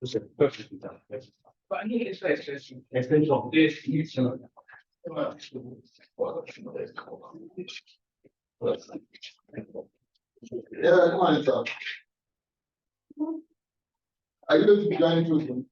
就是perfectly done. But I think it's extension of this issue. Yeah, come on, sir. Are you going to be joining Tuesday?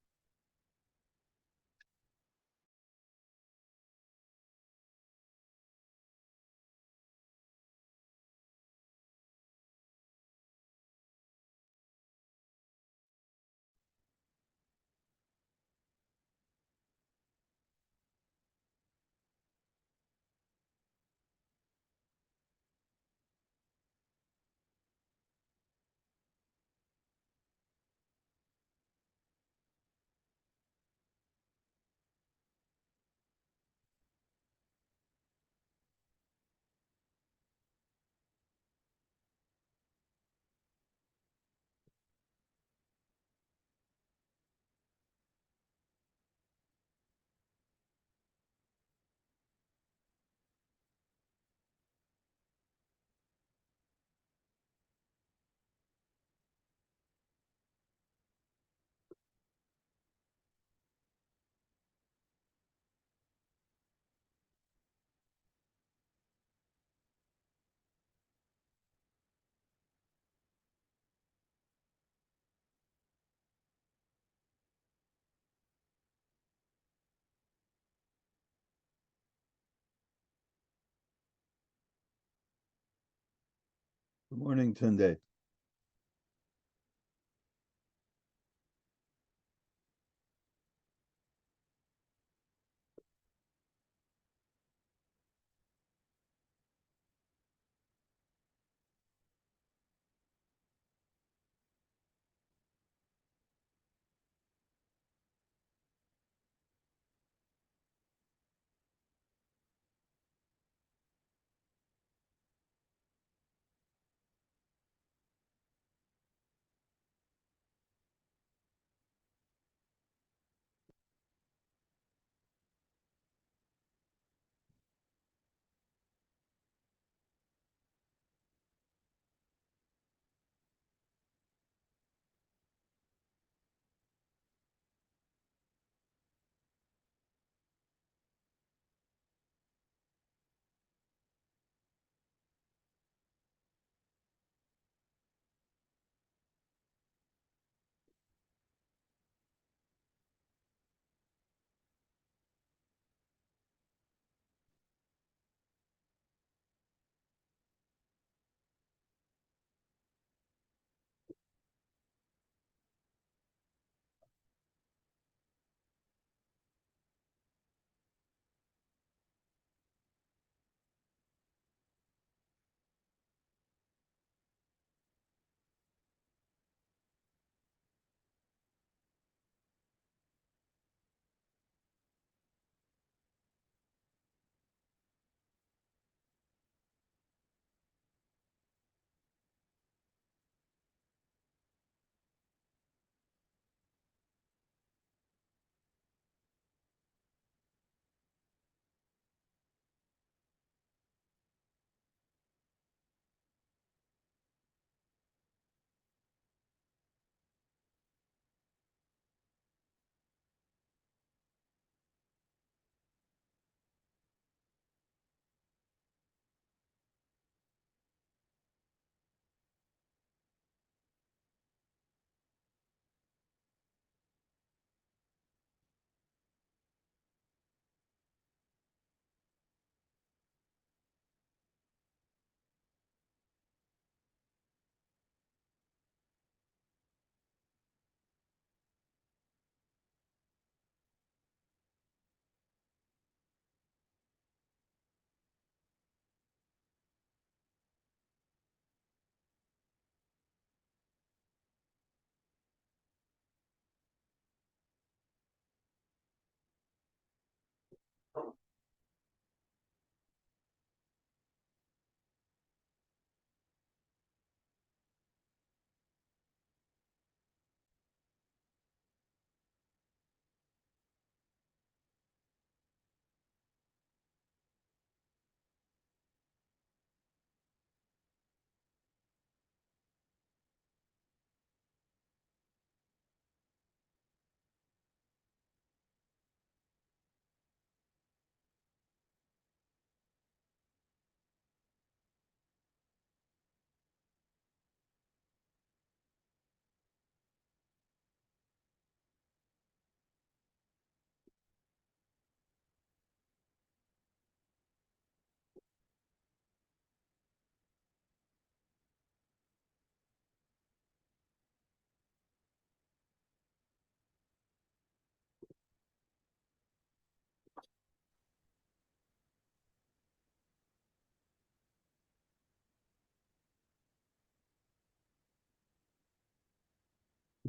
Good morning, Tunde.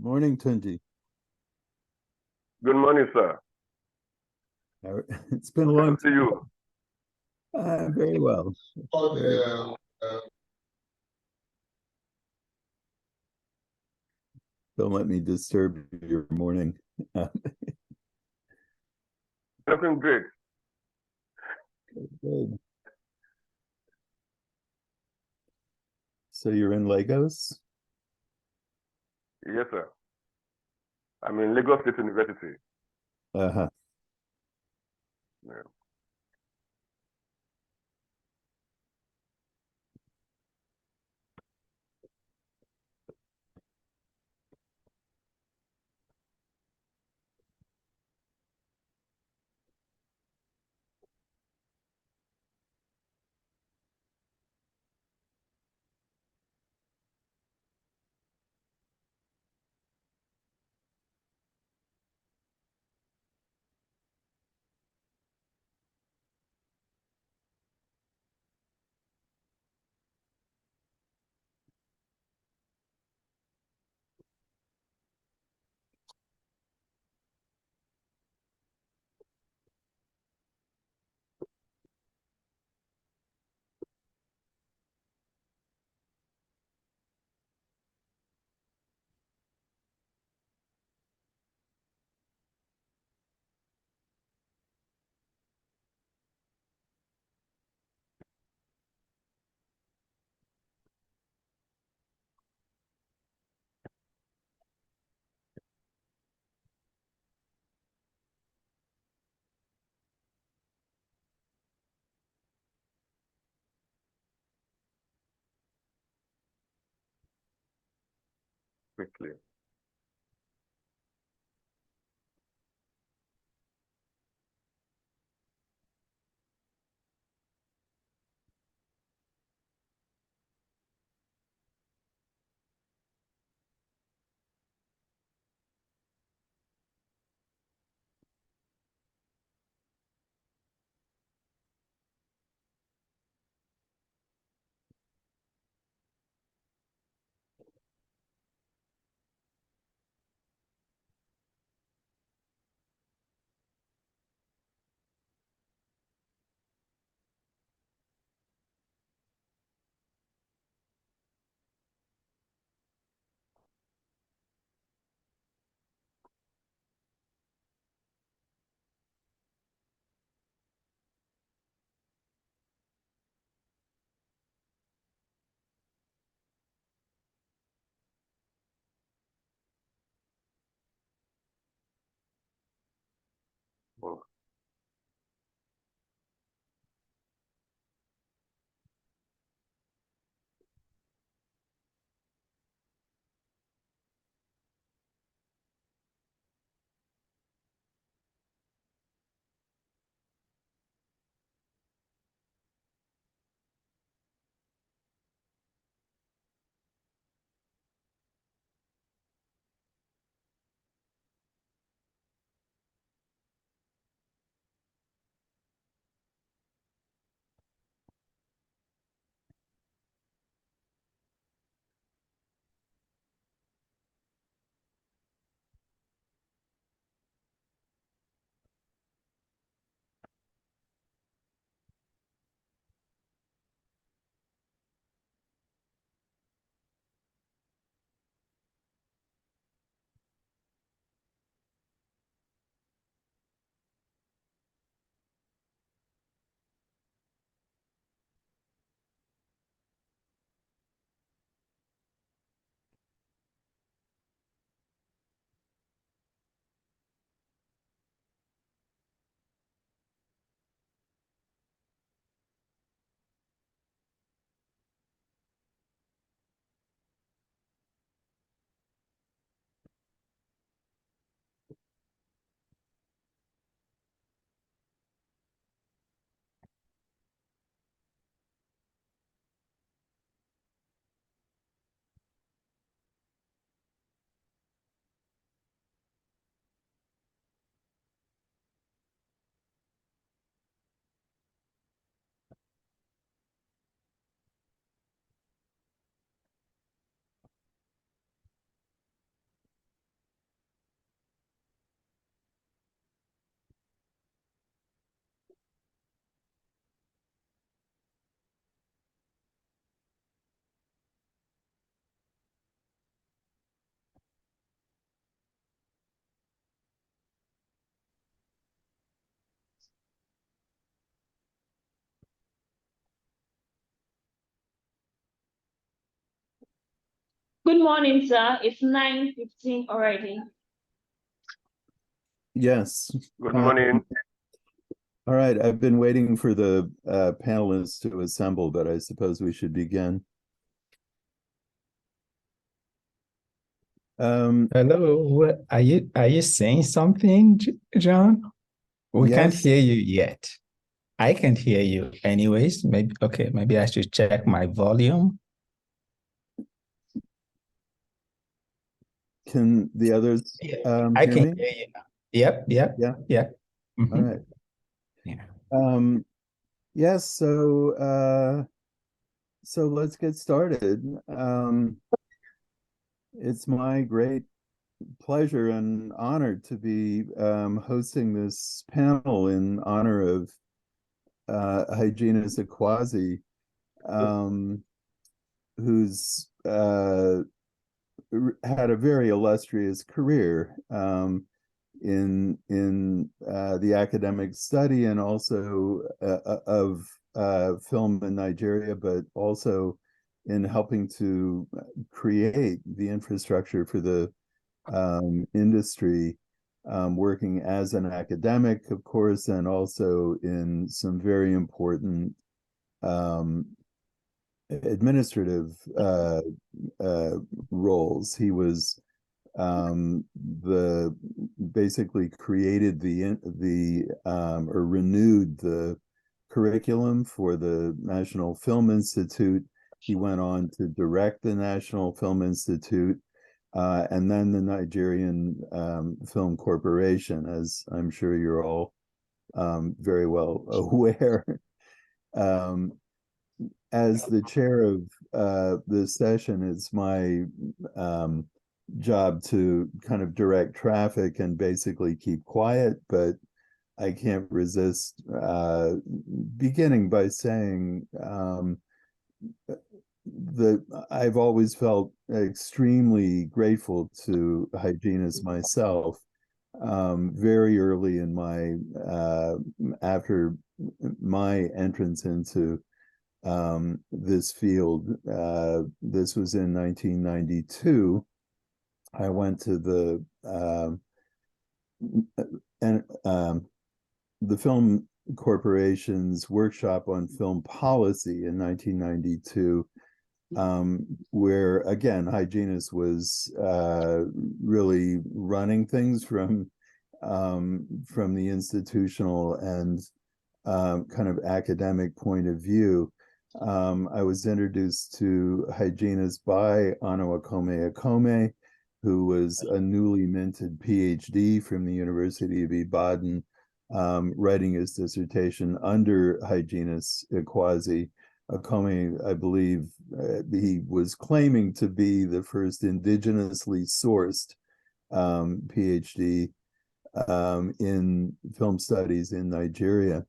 Good morning, Tunji. Good morning, sir. It's been a long Good to see you. Very well. Don't let me disturb your morning. Looking great. Good. So you're in Lagos? Yes, sir. I'm in Lagos State University. Uh-huh. Yeah. Quickly. Good morning, sir. It's 9:15 already. Yes. Good morning. All right. I've been waiting for the panelists to assemble, but I suppose we should begin. Hello, are you saying something, John? We can't Yes. hear you yet. I can't hear you anyways. Maybe I should check my volume. Can the others I hear can me? hear you now. Yep. Yeah. All Mhm. right. Yeah. Yes, so let's get started. It's my great pleasure and honor to be hosting this panel in honor of Hyginus Ekwuazi, who's had a very illustrious career in the academic study and also of film in Nigeria, but also in helping to create the infrastructure for the industry, working as an academic, of course, and also in some very important administrative roles. He was basically created or renewed the curriculum for the National Film Institute. He went on to direct the National Film Institute and then the Nigerian Film Corporation, as I'm sure you're all very well aware. As the chair of this session, it's my job to kind of direct traffic and basically keep quiet, but I can't resist beginning by saying that I've always felt extremely grateful to Hyginus myself. Very early in after my entrance into this field, this was in 1992. I went to the Film Corporation's workshop on film policy in 1992, where again Hyginus was really running things from the institutional and kind of academic point of view. I was introduced to Hyginus by Akome, who was a newly minted PhD from the University of Ibadan, writing his dissertation under Hyginus Ekwuazi. Akome, I believe, he was claiming to be the first indigenously sourced PhD in film studies in Nigeria.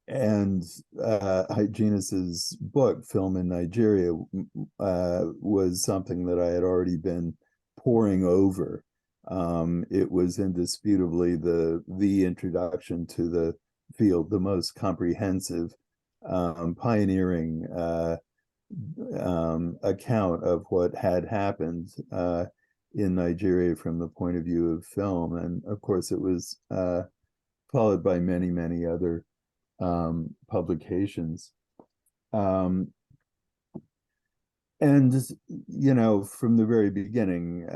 And Hyginus's book, Film in Nigeria, was something that I had already been poring over. It was indisputably the introduction to the field, the most comprehensive, pioneering account of what had happened in Nigeria from the point of view of film. And of course, it was followed by many, many other publications. And, you know, from the very beginning,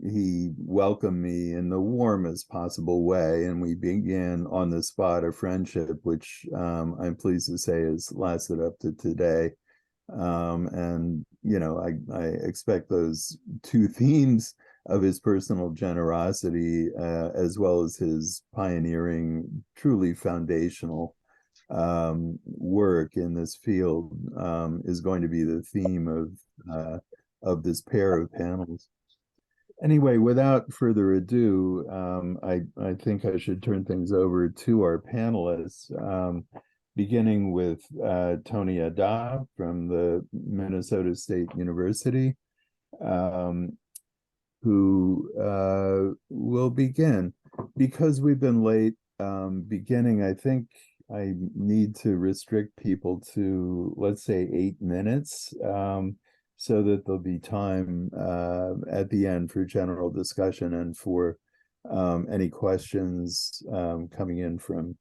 he welcomed me in the warmest possible way, and we began on the spot a friendship, which I'm pleased to say has lasted up to today. And, you know, I expect those two themes of his personal generosity, as well as his pioneering, truly foundational work in this field, is going to be the theme of this pair of panels. Anyway, without further ado, I think I should turn things over to our panelists, beginning with Tony Ada from the Minnesota State University, who will begin. Because we've been late beginning, I think I need to restrict people to, let's say, 8 minutes. so that there'll be time at the end for general discussion and for any questions coming in from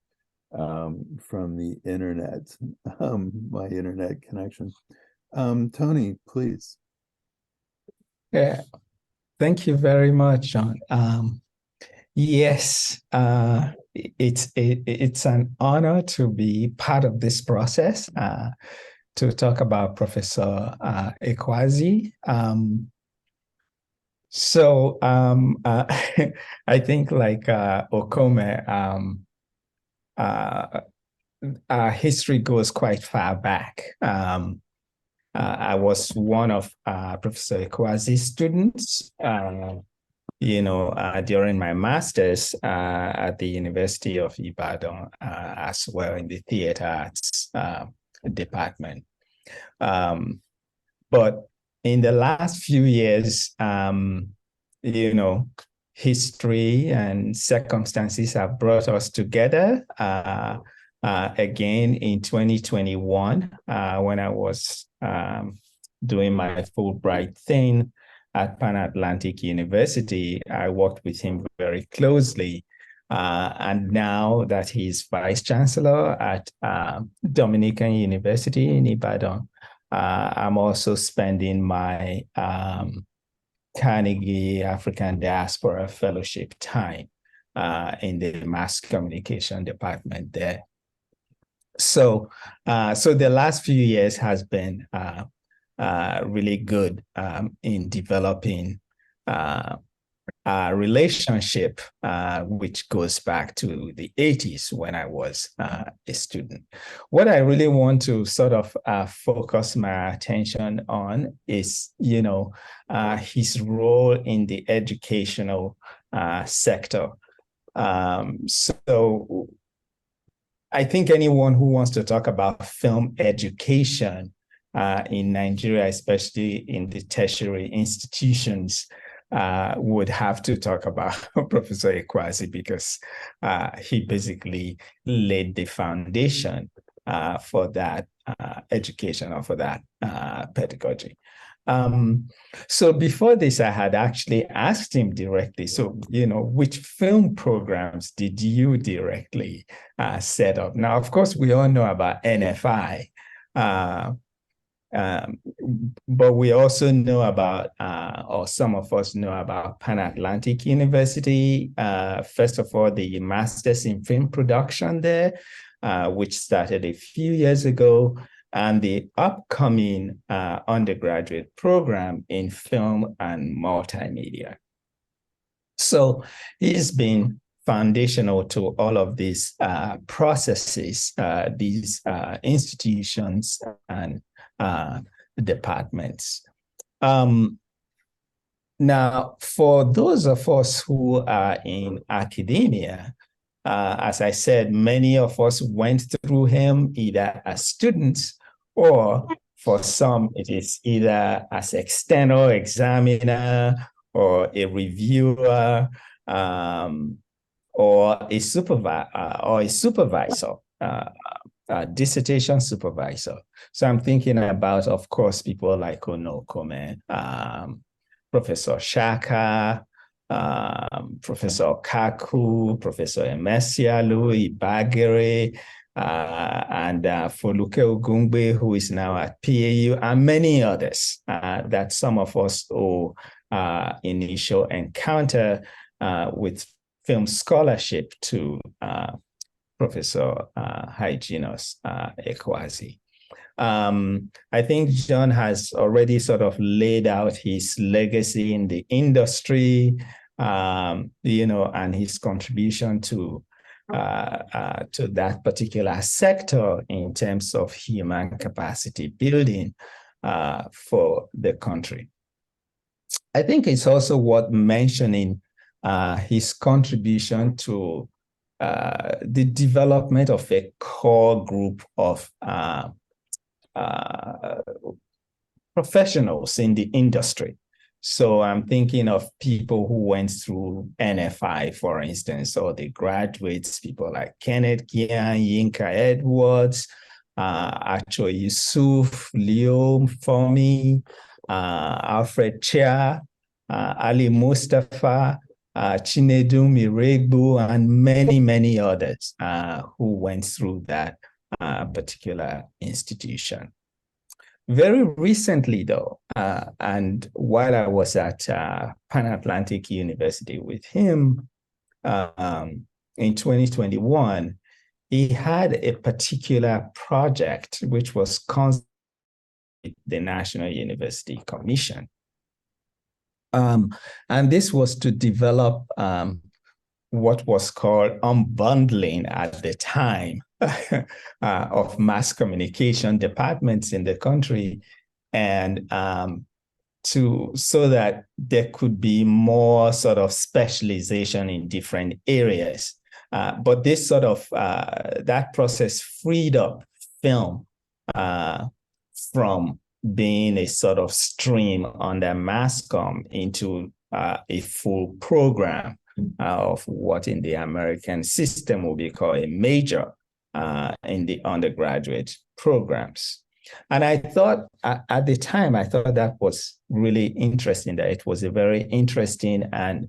the internet, my internet connection. Tony, please. Yeah, thank you very much, John. Yes, it's an honor to be part of this process to talk about Professor Ekwuazi. I think like Okome, our history goes quite far back. I was one of Professor Ekwuazi's students, during my master's at the University of Ibadan, as well in the theater arts department. But in the last few years, history and circumstances have brought us together. Again in 2021, when I was doing my Fulbright thing at Pan Atlantic University, I worked with him very closely. And now that he's Vice Chancellor at Dominican University in Ibadan, I'm also spending my Carnegie African Diaspora Fellowship time in the mass communication department there. So the last few years has been really good in developing a relationship which goes back to the 80s when I was a student. What I really want to sort of focus my attention on is, his role in the educational sector. So I think anyone who wants to talk about film education in Nigeria, especially in the tertiary institutions, would have to talk about Professor Ekwuazi, because he basically laid the foundation for that education, or for that pedagogy. So before this, I had actually asked him directly, so, which film programs did you directly set up? Now, of course, we all know about NFI, but we also know about, or some of us know about Pan Atlantic University. First of all, the Masters in Film Production there, which started a few years ago, and the upcoming undergraduate program in film and multimedia. So he's been foundational to all of these processes, these institutions and departments. Now, for those of us who are in academia, as I said, many of us went through him either as students, or for some, it is either as external examiner or a reviewer, or a supervisor, dissertation supervisor. So I'm thinking about, of course, people like Onokome, Professor Shaka, Professor Kaku, Professor Emesialu, Ibagere, and Foluke Ogungbe, who is now at PAU, and many others that some of us owe initial encounter with film scholarship to Professor Hyginus Ekwuazi. I think John has already sort of laid out his legacy in the industry, and his contribution to that particular sector in terms of human capacity building for the country. I think it's also worth mentioning his contribution to the development of a core group of professionals in the industry. So I'm thinking of people who went through NFI, for instance, or the graduates, people like Kenneth Gian, Yinka Edwards, Acho Yusuf, Leo Fomi, Alfred Chia, Ali Mustafa, Chinedu Miregbu, and many, many others who went through that particular institution. Very recently, though, and while I was at Pan Atlantic University with him in 2021, he had a particular project which was the National University Commission. And this was to develop what was called unbundling at the time of mass communication departments in the country, and so that there could be more sort of specialization in different areas. But this sort of, that process freed up film from being a sort of stream under mass comm into a full program of what in the American system will be called a major in the undergraduate programs. And I thought at the time, I thought that was really interesting, that it was a very interesting and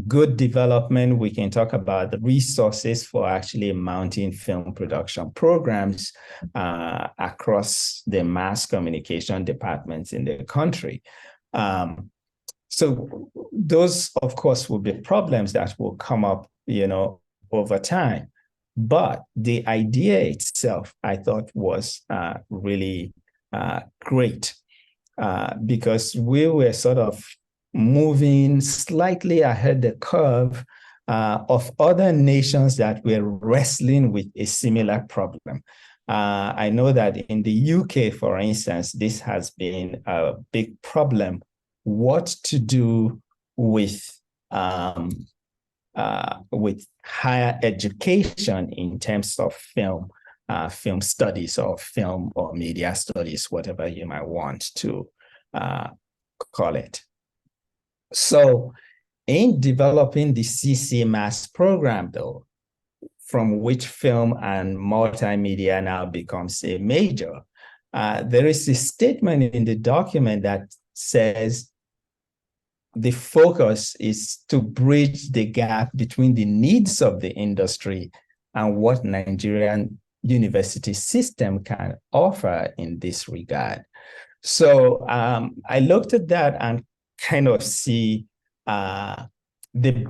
good development. We can talk about the resources for actually mounting film production programs across the mass communication departments in the country. So those, of course, will be problems that will come up, over time. But the idea itself, I thought, was really great because we were sort of moving slightly ahead the curve of other nations that were wrestling with a similar problem. I know that in the UK, for instance, this has been a big problem. What to do with higher education in terms of film studies or film or media studies, whatever you might want to call it. So in developing the CC Mass program, though, from which film and multimedia now becomes a major, there is a statement in the document that says the focus is to bridge the gap between the needs of the industry and what Nigerian university system can offer in this regard. So I looked at that and kind of see the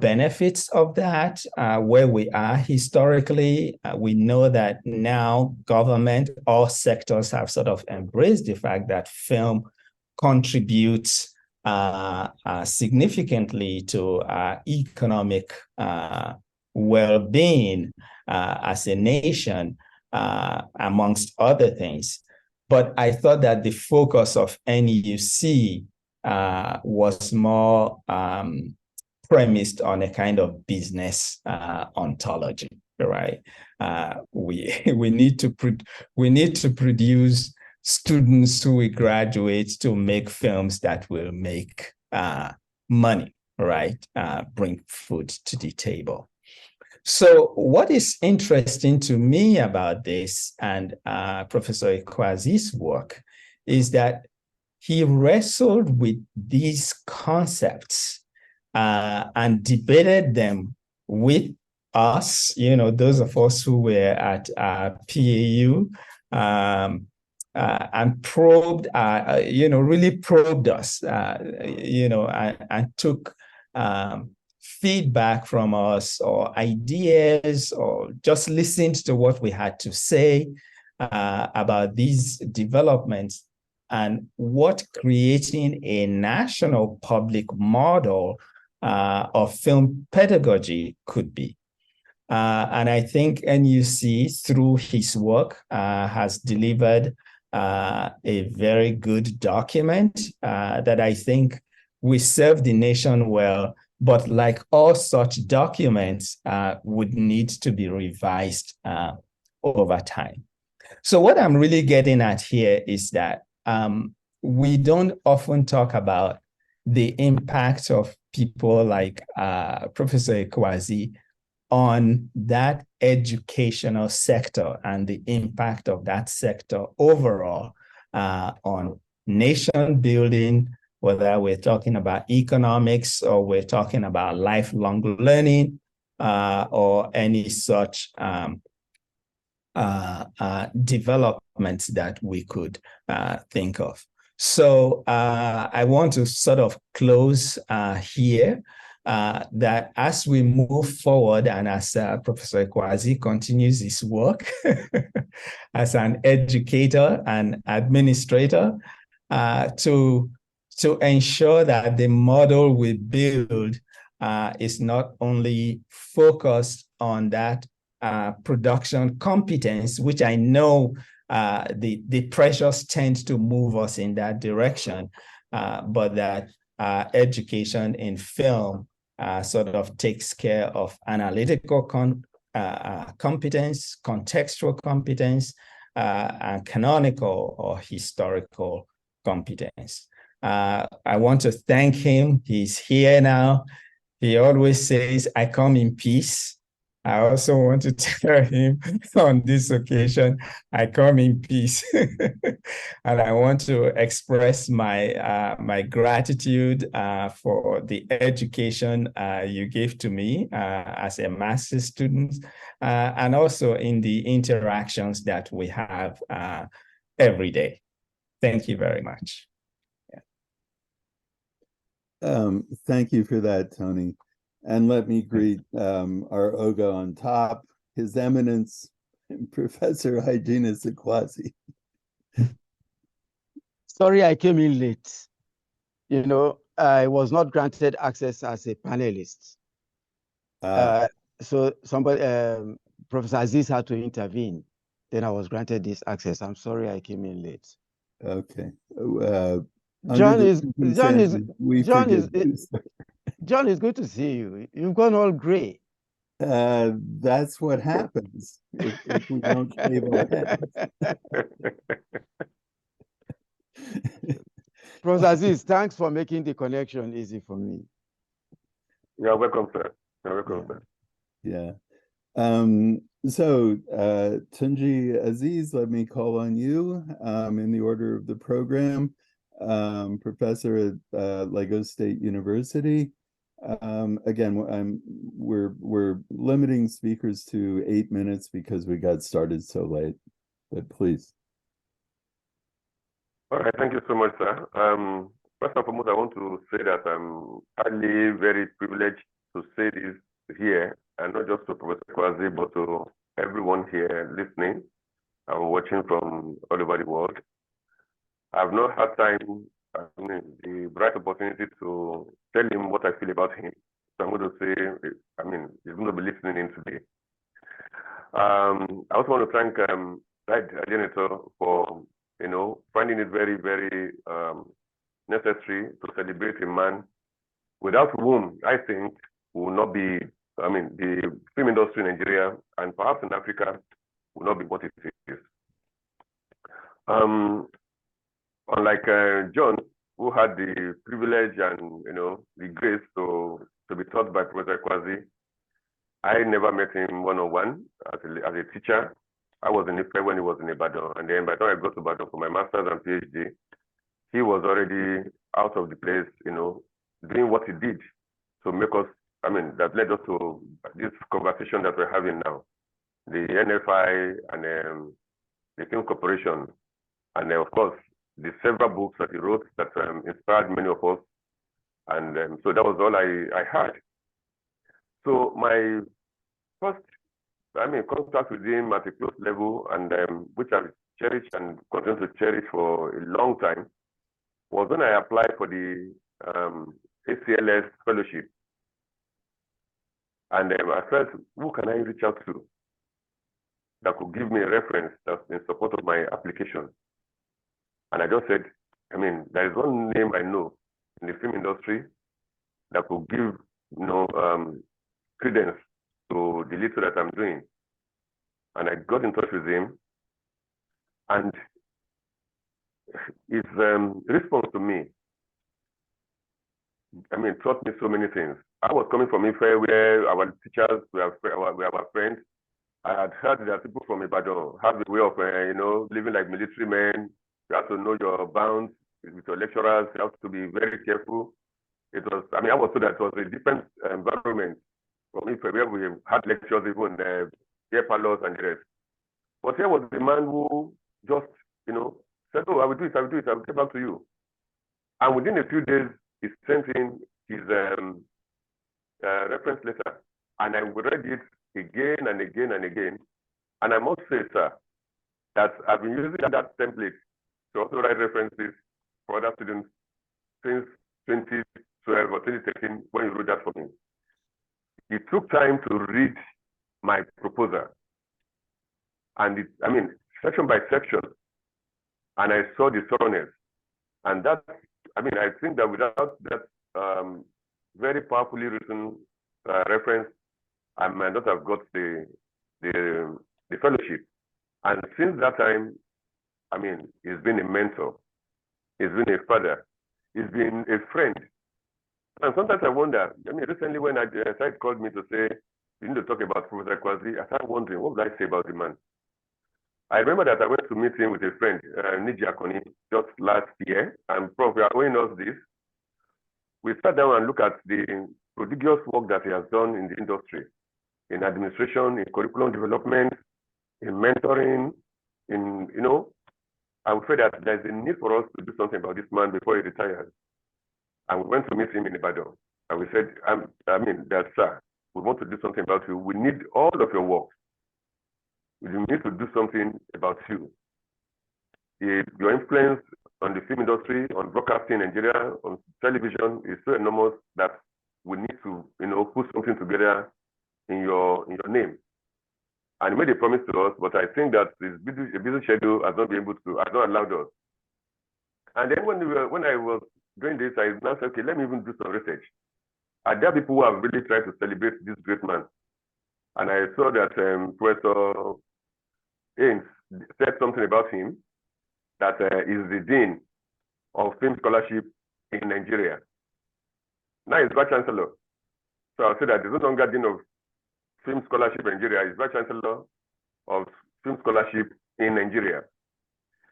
benefits of that, where we are historically. We know that now government, all sectors have sort of embraced the fact that film contributes significantly to economic well-being as a nation, amongst other things. But I thought that the focus of NUC was more premised on a kind of business ontology, right? We need to produce students who will graduate to make films that will make money, right? Bring food to the table. So what is interesting to me about this and Professor Ekwuazi's work is that he wrestled with these concepts and debated them with us, those of us who were at PAU, and probed, really probed us, and took feedback from us or ideas, or just listened to what we had to say about these developments and what creating a national public model of film pedagogy could be. And I think NUC, through his work, has delivered a very good document that I think will serve the nation well, but like all such documents, would need to be revised over time. So what I'm really getting at here is that we don't often talk about the impact of people like Professor Ekwuazi on that educational sector and the impact of that sector overall on nation building, whether we're talking about economics or we're talking about lifelong learning, or any such developments that we could think of. So I want to sort of close here, that as we move forward and as Professor Ekwuazi continues his work as an educator and administrator, to ensure that the model we build is not only focused on that production competence, which I know the pressures tend to move us in that direction, but that education in film sort of takes care of analytical competence, contextual competence, and canonical or historical competence. I want to thank him. He's here now. He always says, "I come in peace." I also want to tell him on this occasion, I come in peace. And I want to express my my gratitude for the education you gave to me as a master's student, and also in the interactions that we have every day. Thank you very much. Thank you for that, Tony. And let me greet our Oga on top, His Eminence, Professor Hyginus Ekwuazi. Sorry, I came in late. You know, I was not granted access as a panelist. So somebody, Professor Aziz had to intervene. Then I was granted this access. I'm sorry I came in late. Okay. John is good to see you. You've gone all gray. That's what happens if we don't shave our heads. Professor Aziz, thanks for making the connection easy for me. You're welcome, sir. You're welcome, sir. Yeah. So Tunji Aziz, let me call on you in the order of the program. Professor at Lagos State University. Again, we're limiting speakers to 8 minutes because we got started so late, but please. All right, thank you so much, sir. First and foremost, I want to say that I'm highly very privileged to say this here, and not just to Professor Ekwuazi, but to everyone here listening and watching from all over the world. I've not had time, the bright opportunity to tell him what I feel about him. So I'm going to say, he's going to be listening in today. I also want to thank Hyginus for, finding it very, very necessary to celebrate a man without whom I think will not be, the film industry in Nigeria and perhaps in Africa will not be what it is. Unlike John, who had the privilege and the grace to be taught by Professor Ekwuazi, I never met him one-on-one as a teacher. I was in Ife when he was in Ibadan, and then by the time I got to Ibadan for my master's and PhD, he was already out of the place, doing what he did to make us, that led us to this conversation that we're having now. The NFI and the Film Corporation, and of course, the several books that he wrote that inspired many of us. And so that was all I had. So my first, contact with him at a close level, and which I've cherished and continue to cherish for a long time, was when I applied for the ACLS fellowship. And I felt, who can I reach out to that could give me a reference that's in support of my application? And I just said, there is one name I know in the film industry that could give, credence to the little that I'm doing. And I got in touch with him, and his response to me, taught me so many things. I was coming from Ife where our teachers were our friends. I had heard that people from Ibadan have a way of, living like military men. You have to know your bounds. with your lecturers. You have to be very careful. It was, I mean, I was told that it was a different environment from if where we had lectures, even air parlors and the rest. But here was the man who just, you know, said, "Oh, I will do it. I will do it. I will get back to you." And within a few days, he sent in his reference letter, and I read it again and again and again. And I must say, sir, that I've been using that template to also write references for other students since 2012 or 2013 when you wrote that for me. It took time to read my proposal, and it, I mean, section by section, and I saw the thoroughness. And that, I mean, I think that without that very powerfully written reference, I might not have got the fellowship. And since that time, I mean, he's been a mentor, he's been a father, he's been a friend. And sometimes I wonder, I mean, recently when Said called me to say, you need to talk about Professor Ekwuazi, I started wondering, what would I say about the man? I remember that I went to meet him with a friend, Niji Akoni, just last year, and Prof, we are owing us this. We sat down and looked at the prodigious work that he has done in the industry, in administration, in curriculum development, in mentoring, in, you know, I would say that there's a need for us to do something about this man before he retires. And we went to meet him in Ibadan. And we said, I mean, that, sir, we want to do something about you. We need all of your work. We need to do something about you. Your influence on the film industry, on broadcasting in Nigeria, on television is so enormous that we need to, you know, put something together in your name. And he made a promise to us, but I think that his busy schedule has not been able to, has not allowed us. And then when I was doing this, I now said, okay, let me even do some research. Are there people who have really tried to celebrate this great man? And I saw that Professor Ains said something about him, that is the Dean of Film Scholarship in Nigeria. Now he's Vice Chancellor. So I'll say that there's no longer Dean of Film Scholarship in Nigeria, he's Vice Chancellor of Film Scholarship in Nigeria.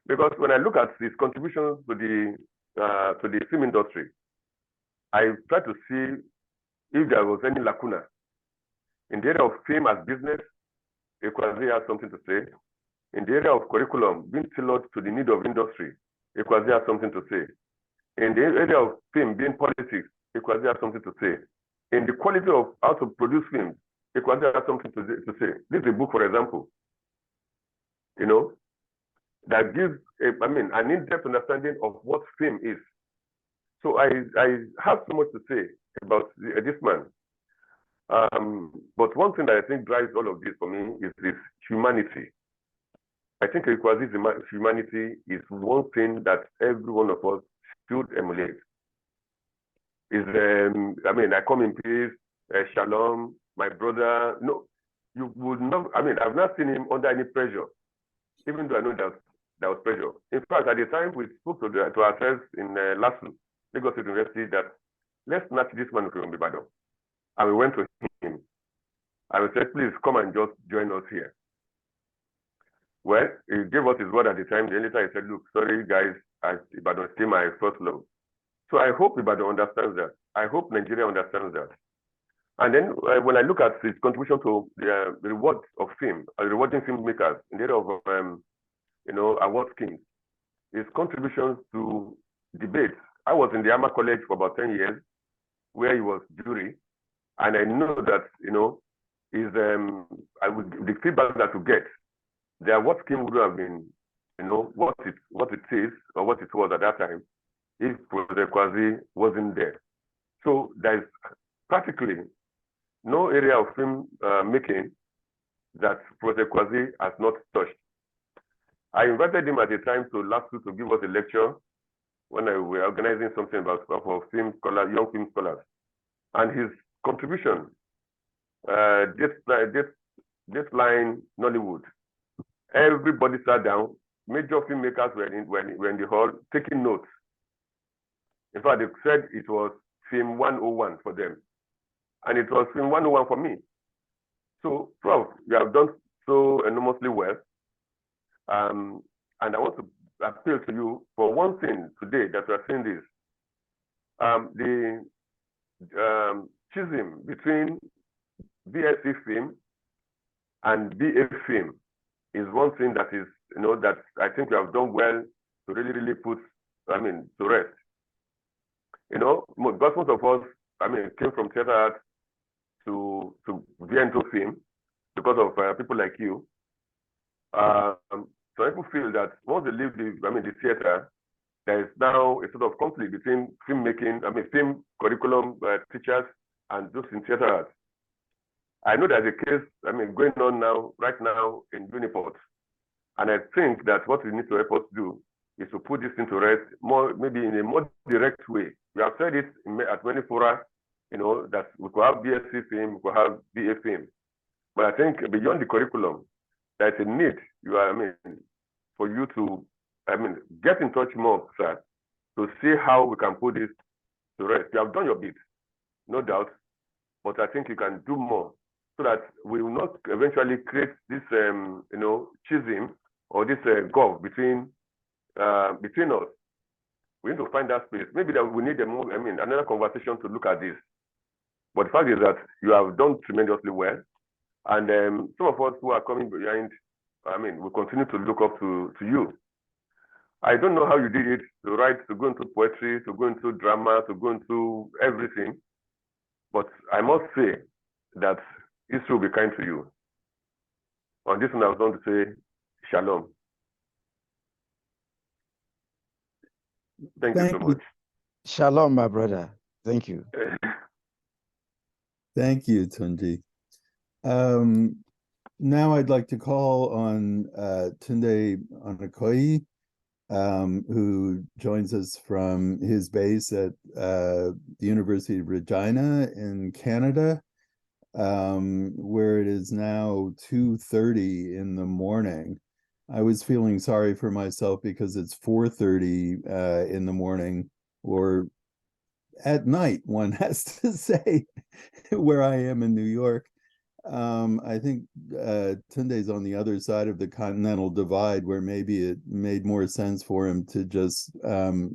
Because when I look at his contributions to the film industry, I try to see if there was any lacuna. In the area of film as business, Ekwuazi has something to say. In the area of curriculum, being tailored to the need of industry, Ekwuazi has something to say. In the area of film being politics, Ekwuazi has something to say. In the quality of how to produce films, Ekwuazi has something to say. This is a book, for example, you know, that gives, an in-depth understanding of what film is. So I have so much to say about this man. But one thing that I think drives all of this for me is this humanity. I think Ekwuazi's humanity is one thing that every one of us should emulate. I come in peace, shalom, my brother. No, you would not, I've not seen him under any pressure, even though I know that there was pressure. In fact, at the time we spoke to ourselves in LASU, Lagos State University, that let's snatch this man from Ibadan. And we went to him. And we said, please come and just join us here. Well, he gave us his word at the time. Then later he said, look, sorry guys, Ibadan is still my first love. So I hope Ibadan understands that. I hope Nigeria understands that. And then when I look at his contribution to the reward of film, rewarding filmmakers in the area of award schemes, his contributions to debates. I was in the Armor College for about 10 years, where he was jury, and I know that the feedback that we get, the award scheme would have been, what it is or what it was at that time, if Professor Ekwuazi wasn't there. So there is practically no area of film making that Professor Ekwuazi has not touched. I invited him at the time to LASU to give us a lecture when we were organizing something about for film scholars, young film scholars, and his contribution, Dateline Nollywood. Everybody sat down. Major filmmakers were in the hall taking notes. In fact, they said it was film 101 for them, and it was film 101 for me. So, Prof, you have done so enormously well. And I want to appeal to you for one thing today that we are seeing this. The schism between BSc film and BA film is one thing that is, that I think we have done well to really put, to rest. Because most of us, came from theater art to get into film because of people like you. So people feel that once they leave the theater, there is now a sort of conflict between filmmaking, film curriculum teachers and those in theater art. I know there's a case, going on right now in Uniport. And I think that what we need to help us do is to put this into rest maybe in a more direct way. We have said it at many fora, that we could have BSc film, we could have BA film. But I think beyond the curriculum, there's a need, for you to, get in touch more, sir, to see how we can put this to rest. You have done your bit, no doubt, but I think you can do more so that we will not eventually create this, schism or this gulf between us. We need to find that space. Maybe that we need another conversation to look at this. But the fact is that you have done tremendously well, and some of us who are coming behind, we continue to look up to you. I don't know how you did it, to go into poetry, to go into drama, to go into everything. But I must say that history will be kind to you. On this one, I was going to say shalom. Thank you so much. Shalom, my brother. Thank you. Thank you, Tunji. Now I'd like to call on Tunde Onakoyi, who joins us from his base at the University of Regina in Canada, where it is now 2:30 in the morning. I was feeling sorry for myself because it's 4:30 in the morning, or at night, one has to say, where I am in New York. I think Tunde's on the other side of the continental divide, where maybe it made more sense for him to just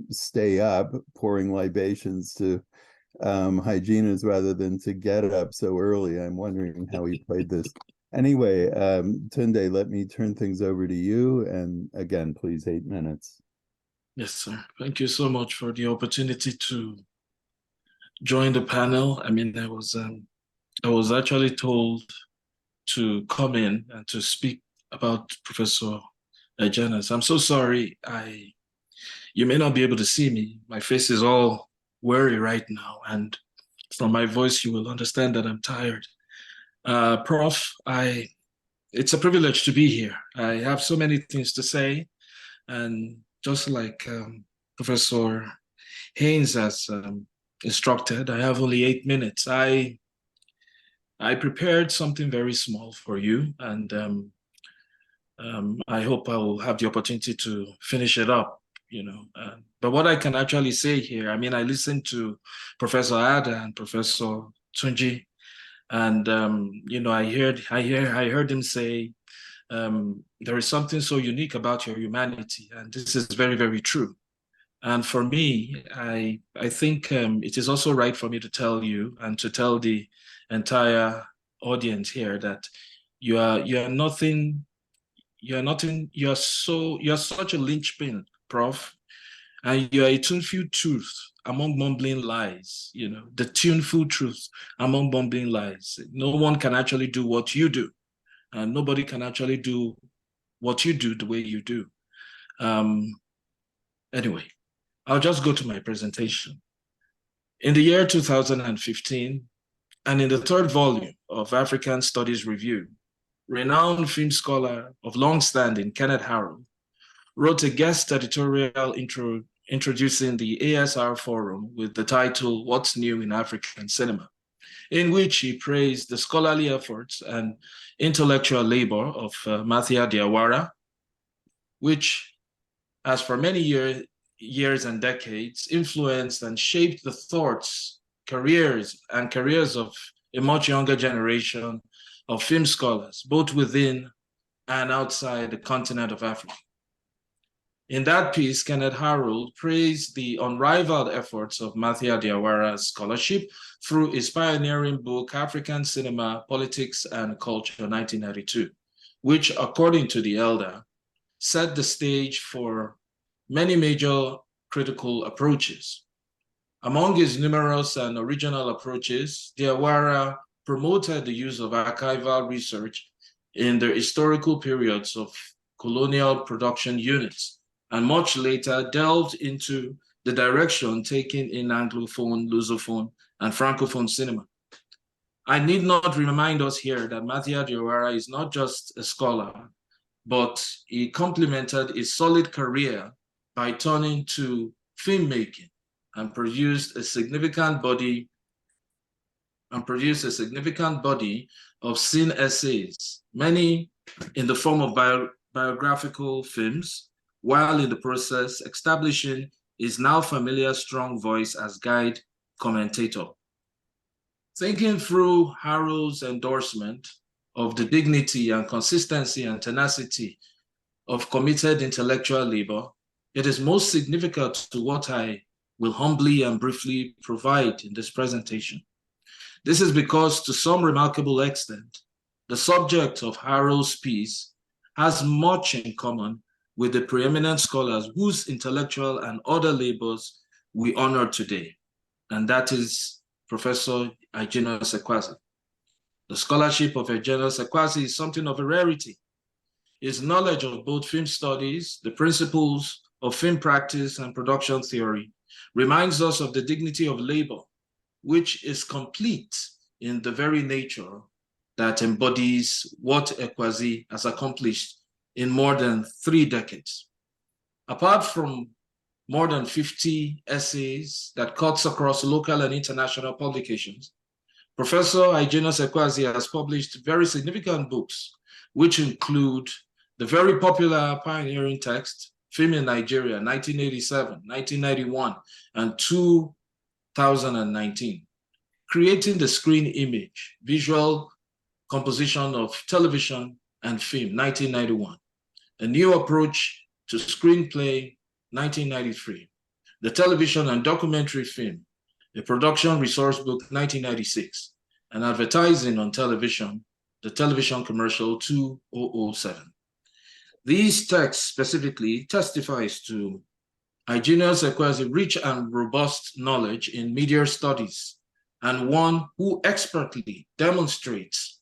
stay up pouring libations to Hyginus rather than to get up so early. I'm wondering how he played this. Anyway, Tunde, let me turn things over to you. And again, please, 8 minutes. Yes, sir. Thank you so much for the opportunity to join the panel. I was actually told to come in and to speak about Professor Hyginus. I'm so sorry. You may not be able to see me. My face is all worry right now, and from my voice, you will understand that I'm tired. Prof, it's a privilege to be here. I have so many things to say, and just like Professor Haynes has instructed, I have only 8 minutes. I prepared something very small for you, and I hope I will have the opportunity to finish it up, But what I can actually say here, I listened to Professor Ada and Professor Tunji, and I heard him say there is something so unique about your humanity, and this is very, very true. And for me, I think it is also right for me to tell you and to tell the entire audience here that you're such a linchpin, Prof, and you're a tuneful truth among mumbling lies. The tuneful truth among mumbling lies. No one can actually do what you do, and nobody can actually do what you do the way you do. Anyway, I'll just go to my presentation. In the year 2015, and in the 3rd volume of African Studies Review, renowned film scholar of long standing, Kenneth Harrow, wrote a guest editorial introducing the ASR Forum with the title, What's New in African Cinema, in which he praised the scholarly efforts and intellectual labor of Mathia Diawara, which has for many years and decades influenced and shaped the thoughts, careers of a much younger generation of film scholars, both within and outside the continent of Africa. In that piece, Kenneth Harold praised the unrivaled efforts of Matia Diawara's scholarship through his pioneering book, African Cinema, Politics and Culture, 1992, which, according to the elder, set the stage for many major critical approaches. Among his numerous and original approaches, Diawara promoted the use of archival research in the historical periods of colonial production units, and much later delved into the direction taken in Anglophone, Lusophone, and Francophone cinema. I need not remind us here that Matia Diawara is not just a scholar, but he complemented his solid career by turning to filmmaking and produced a significant body of scene essays, many in the form of biographical films, while in the process establishing his now familiar strong voice as guide commentator. Thinking through Harold's endorsement of the dignity and consistency and tenacity of committed intellectual labor, it is most significant to what I will humbly and briefly provide in this presentation. This is because, to some remarkable extent, the subject of Harold's piece has much in common with the preeminent scholars whose intellectual and other labors we honor today, and that is Professor Hyginus Ekwuazi. The scholarship of Hyginus Ekwuazi is something of a rarity. His knowledge of both film studies, the principles of film practice and production theory, reminds us of the dignity of labor, which is complete in the very nature that embodies what Ekwuazi has accomplished in more than 3 decades. Apart from more than 50 essays that cuts across local and international publications, Professor Hyginus Ekwuazi has published very significant books, which include the very popular pioneering text, Film in Nigeria, 1987, 1991, and 2019, Creating the Screen Image, Visual Composition of Television and Film, 1991, A New Approach to Screenplay, 1993, The Television and Documentary Film, A Production Resource Book, 1996, and Advertising on Television, The Television Commercial, 2007. These texts specifically testifies to Hyginus Ekwuazi's rich and robust knowledge in media studies, and one who expertly demonstrates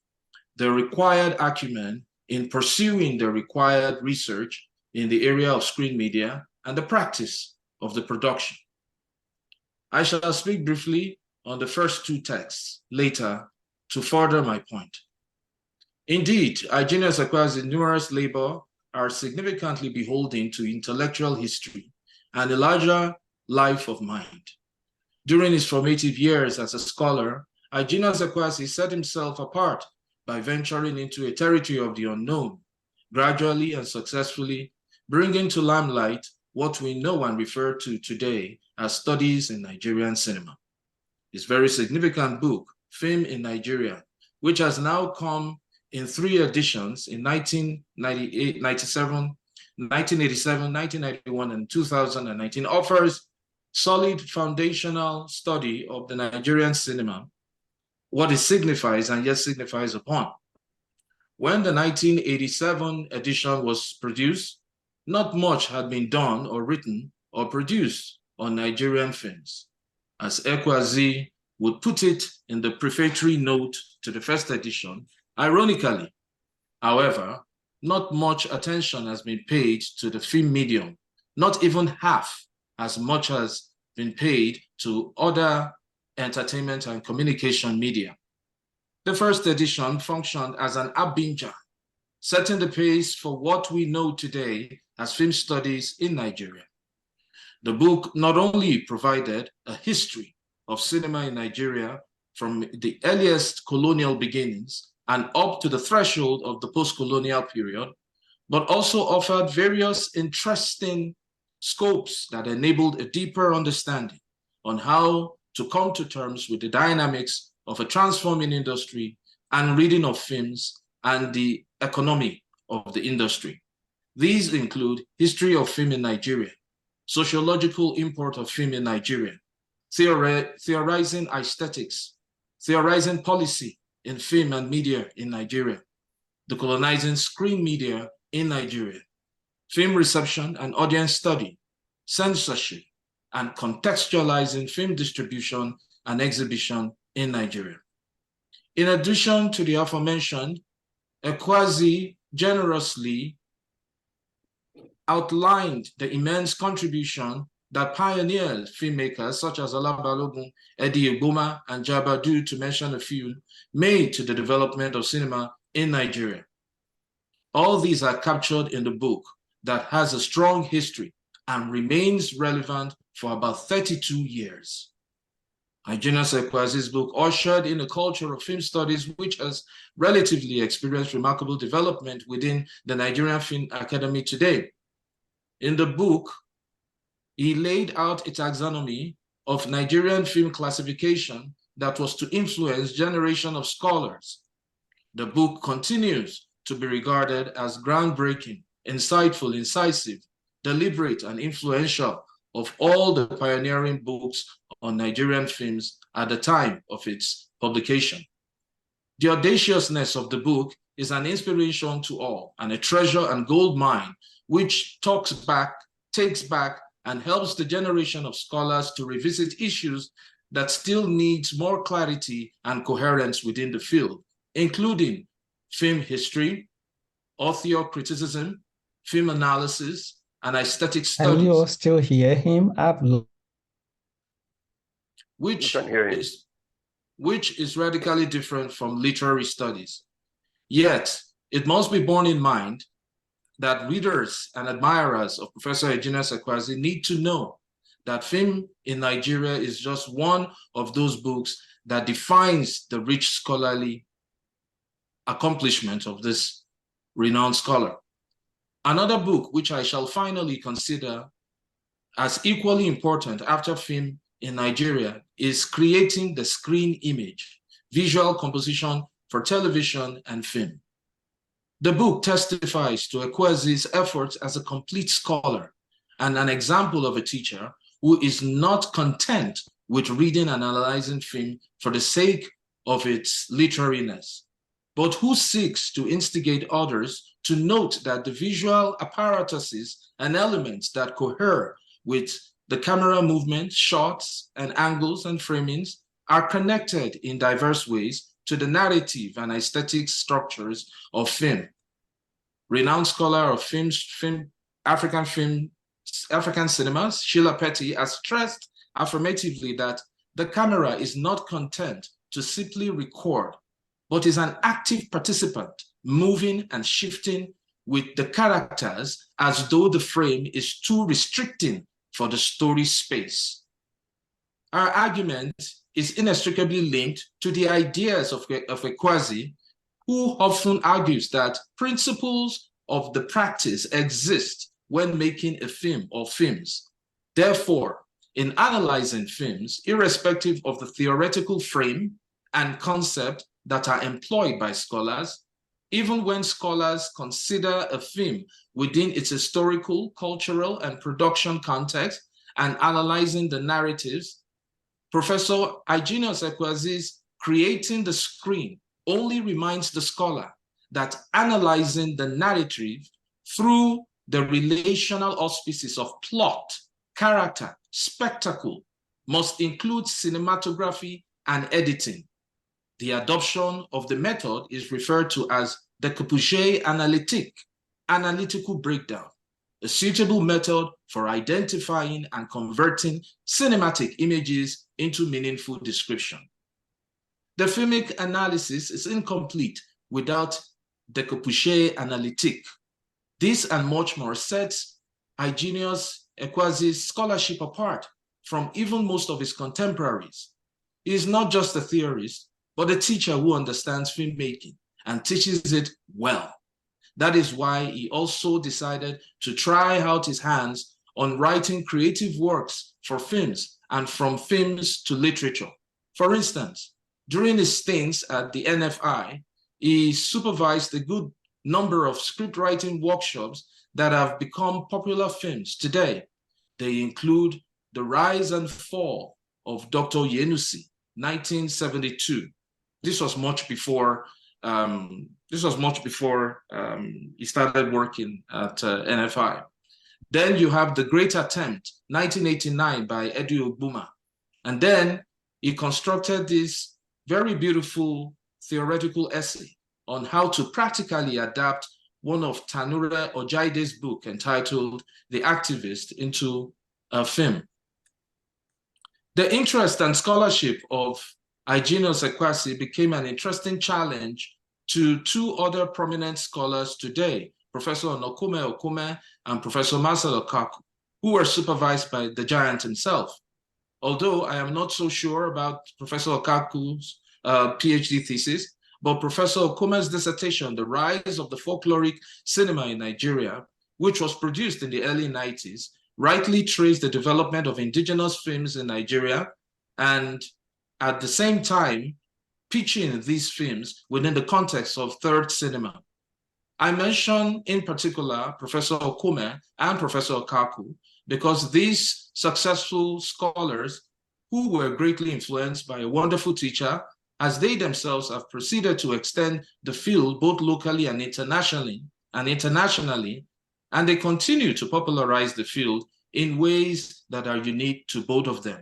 the required acumen in pursuing the required research in the area of screen media and the practice of the production. I shall speak briefly on the first 2 texts later to further my point. Indeed, Hyginus Ekwuazi's numerous labor are significantly beholden to intellectual history and a larger life of mind. During his formative years as a scholar, Hyginus Ekwuazi set himself apart by venturing into a territory of the unknown, gradually and successfully bringing to limelight what we know and refer to today as studies in Nigerian cinema. His very significant book, Film in Nigeria, which has now come in 3 editions in 1987, 1991, and 2019, offers solid foundational study of the Nigerian cinema, what it signifies and yet signifies upon. When the 1987 edition was produced, not much had been done or written or produced on Nigerian films. As Ekwuazi would put it in the prefatory note to the first edition, ironically, however, not much attention has been paid to the film medium, not even half as much has been paid to other entertainment and communication media. The first edition functioned as an abinger, setting the pace for what we know today as film studies in Nigeria. The book not only provided a history of cinema in Nigeria from the earliest colonial beginnings and up to the threshold of the post-colonial period, but also offered various interesting scopes that enabled a deeper understanding on how to come to terms with the dynamics of a transforming industry and reading of films and the economy of the industry. These include history of film in Nigeria, sociological import of film in Nigeria, theorizing aesthetics, theorizing policy in film and media in Nigeria, decolonizing screen media in Nigeria, film reception and audience study, censorship, and contextualizing film distribution and exhibition in Nigeria. In addition to the aforementioned, Ekwuazi generously outlined the immense contribution that pioneered filmmakers such as Ala Balogun, Eddie Egboma, and Jabadu, to mention a few, made to the development of cinema in Nigeria. All these are captured in the book that has a strong history and remains relevant for about 32 years. Hyginus Ekwuazi's book ushered in a culture of film studies which has relatively experienced remarkable development within the Nigerian Film Academy today. In the book, he laid out a taxonomy of Nigerian film classification that was to influence generation of scholars. The book continues to be regarded as groundbreaking, insightful, incisive, deliberate, and influential of all the pioneering books on Nigerian films at the time of its publication. The audaciousness of the book is an inspiration to all and a treasure and gold mine which takes back, and helps the generation of scholars to revisit issues that still needs more clarity and coherence within the field, including film history, author criticism, film analysis, and aesthetic studies. Can you still hear him? Which is radically different from literary studies. Yet, it must be borne in mind that readers and admirers of Professor Hyginus Ekwuazi need to know that film in Nigeria is just one of those books that defines the rich scholarly accomplishment of this renowned scholar. Another book which I shall finally consider as equally important after film in Nigeria is Creating the Screen Image, Visual Composition for Television and Film. The book testifies to Ekwuazi's efforts as a complete scholar and an example of a teacher who is not content with reading and analyzing film for the sake of its literariness, but who seeks to instigate others to note that the visual apparatuses and elements that cohere with the camera movements, shots, and angles and framings are connected in diverse ways to the narrative and aesthetic structures of film. Renowned scholar of African cinemas, Sheila Petty, has stressed affirmatively that the camera is not content to simply record, but is an active participant, moving and shifting with the characters as though the frame is too restricting for the story space. Our argument is inextricably linked to the ideas of Ekwuazi, who often argues that principles of the practice exist when making a film or films. Therefore, in analyzing films, irrespective of the theoretical frame and concept that are employed by scholars, even when scholars consider a film within its historical, cultural, and production context and analyzing the narratives, Professor Hyginus Ekwuazi's Creating the Screen only reminds the scholar that analyzing the narrative through the relational auspices of plot, character, spectacle must include cinematography and editing. The adoption of the method is referred to as découpage analytique, analytical breakdown, a suitable method for identifying and converting cinematic images into meaningful description. The filmic analysis is incomplete without découpage analytique. This and much more sets Hyginus Ekwuazi's scholarship apart from even most of his contemporaries. He is not just a theorist, but a teacher who understands filmmaking and teaches it well. That is why he also decided to try out his hands on writing creative works for films and from films to literature. For instance, during his stints at the NFI, he supervised a good number of script writing workshops that have become popular films today. They include The Rise and Fall of Dr. Yenusi, 1972. This was much before he started working at NFI. Then you have The Great Attempt, 1989 by Edu Ogbuma. And then he constructed this very beautiful theoretical essay on how to practically adapt one of Tanure Ojaide's book entitled The Activist into a film. The interest and scholarship of Hyginus Ekwuazi became an interesting challenge to two other prominent scholars today, Professor Onokome Okume and Professor Marcel Okaku, who were supervised by the giant himself. Although I am not so sure about Professor Okaku's PhD thesis, but Professor Okume's dissertation, The Rise of the Folkloric Cinema in Nigeria, which was produced in the early 90s, rightly traced the development of indigenous films in Nigeria and at the same time pitching these films within the context of third cinema. I mention in particular Professor Okume and Professor Okaku because these successful scholars who were greatly influenced by a wonderful teacher, as they themselves have proceeded to extend the field both locally and internationally, and they continue to popularize the field in ways that are unique to both of them.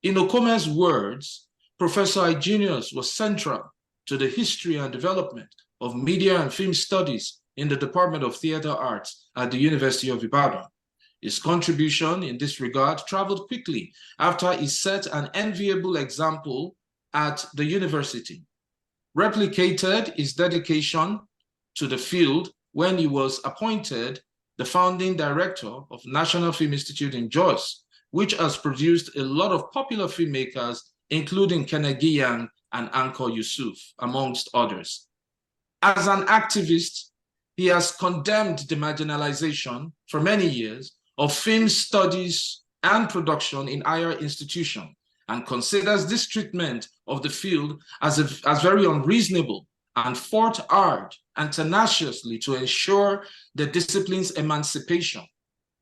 In Okume's words, Professor Hyginus was central to the history and development of media and film studies in the Department of Theatre Arts at the University of Ibadan. His contribution in this regard traveled quickly after he set an enviable example at the university, replicated his dedication to the field when he was appointed the founding director of National Film Institute in Jos, which has produced a lot of popular filmmakers, including Kennedy Yang and Anko Yusuf, amongst others. As an activist, he has condemned the marginalization for many years of film studies and production in higher institutions and considers this treatment of the field as very unreasonable and fought hard and tenaciously to ensure the discipline's emancipation.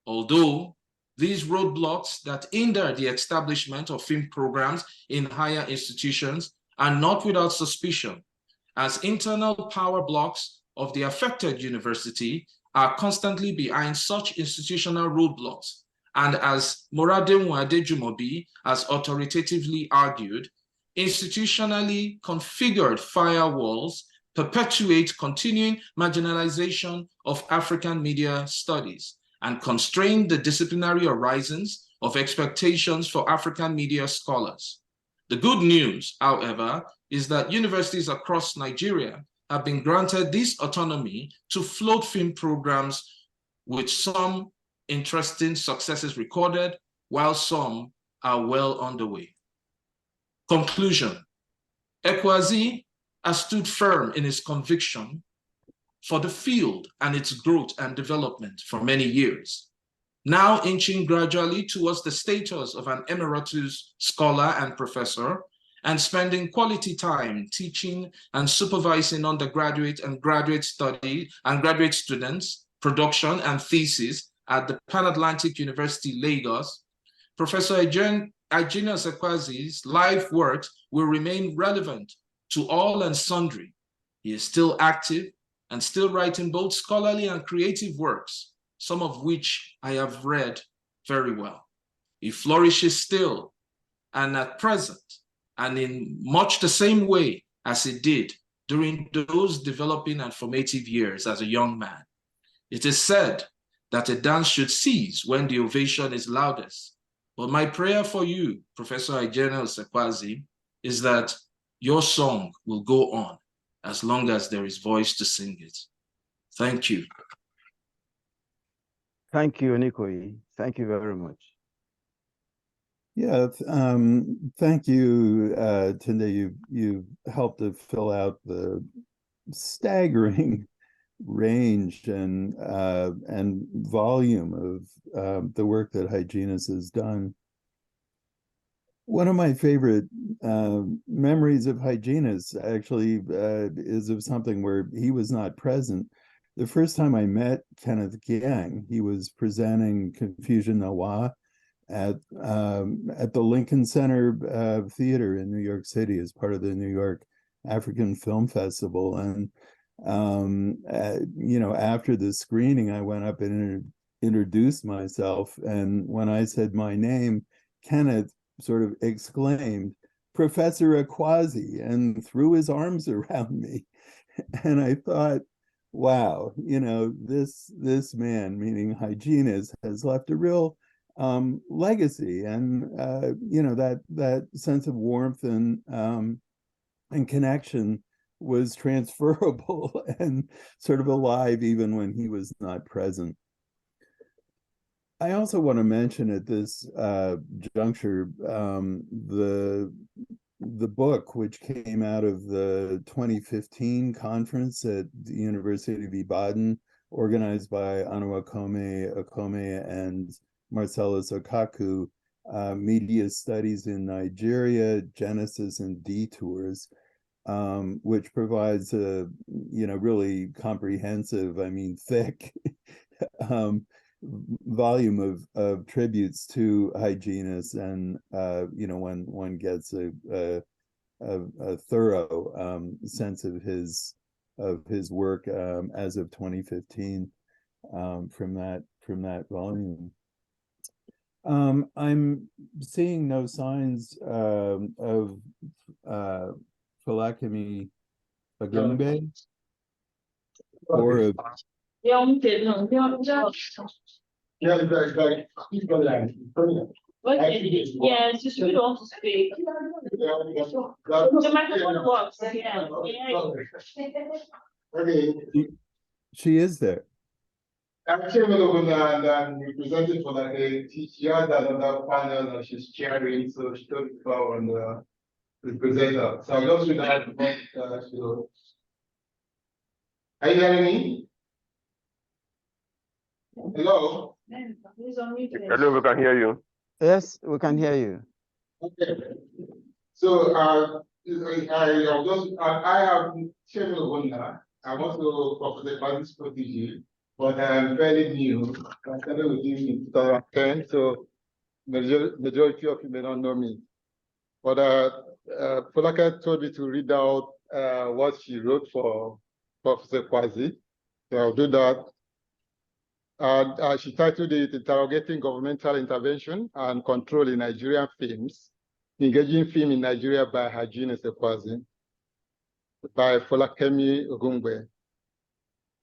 Although these roadblocks that hinder the establishment of film programs in higher institutions are not without suspicion, as internal power blocks of the affected university are constantly behind such institutional roadblocks. And as Moradinwa Adejumobi has authoritatively argued, institutionally configured firewalls perpetuate continuing marginalization of African media studies and constrain the disciplinary horizons of expectations for African media scholars. The good news, however, is that universities across Nigeria have been granted this autonomy to float film programs with some interesting successes recorded, while some are well underway. Conclusion: Ekwuazi has stood firm in his conviction for the field and its growth and development for many years, now inching gradually towards the status of an emeritus scholar and professor, and spending quality time teaching and supervising undergraduate and graduate students, production and thesis at the Pan-Atlantic University, Lagos. Professor Hyginus Ekwuazi's life works will remain relevant to all and sundry. He is still active and still writing both scholarly and creative works, some of which I have read very well. He flourishes still and at present, and in much the same way as he did during those developing and formative years as a young man. It is said that a dance should cease when the ovation is loudest. But my prayer for you, Professor Hyginus Ekwuazi, is that your song will go on as long as there is voice to sing it. Thank you. Thank you, Onikoyi. Thank you very much. Yeah, thank you, Tunde. You helped to fill out the staggering range and volume of the work that Hyginus has done. One of my favorite memories of Hyginus actually is of something where he was not present, the first time I met Kenneth Gang, he was presenting Confusion Noir at the Lincoln Center Theater in New York City as part of the New York African Film Festival. And you know, after the screening, I went up and introduced myself, and when I said my name, Kenneth sort of exclaimed, "Professor Ekwuazi," and threw his arms around me. And I thought, wow, you know, this man, meaning Hyginus, has left a real legacy, and you know, that sense of warmth and connection was transferable and sort of alive even when he was not present. I also want to mention at this juncture the book which came out of the 2015 conference at the University of Ibadan, organized by Anu Akome and Marcellus Okaku, Media Studies in Nigeria, Genesis and Detours, which provides a, you know, really comprehensive, I mean, thick volume of tributes to Hyginus, and you know, when one gets a thorough sense of his work as of 2015 from that volume. I'm seeing no signs of Falakemi Agumbe or of Yeah, like, he's got like, Yeah, it's just we don't want to speak. The microphone works, yeah. Okay. she is there. I'm chairman of and we presented for like she had another panel that she's chairing, so she told me about on the presenter. So I'm just read that. Are you hearing me? Hello? Hello, we can hear you. Yes, we can hear you. Okay. So I have chairman of Wonder. I'm also Professor Ekwuazi's protege, but I'm fairly new. I started with him in 2010, so majority of you may not know me. But Folake told me to read out what she wrote for Professor Ekwuazi. So I'll do that. She titled it Interrogating Governmental Intervention and Control in Nigerian Films, Engaging Film in Nigeria by Hyginus Ekwuazi, by Falakemi Agumbe.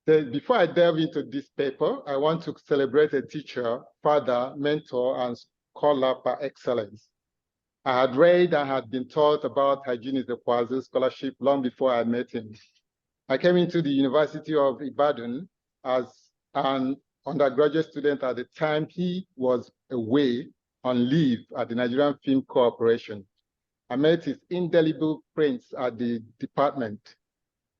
Before I delve into this paper, I want to celebrate a teacher, father, mentor, and scholar par excellence. I had read and had been taught about Hyginus Ekwuazi's scholarship long before I met him. I came into the University of Ibadan as an undergraduate student at the time he was away on leave at the Nigerian Film Corporation. I met his indelible prints at the department.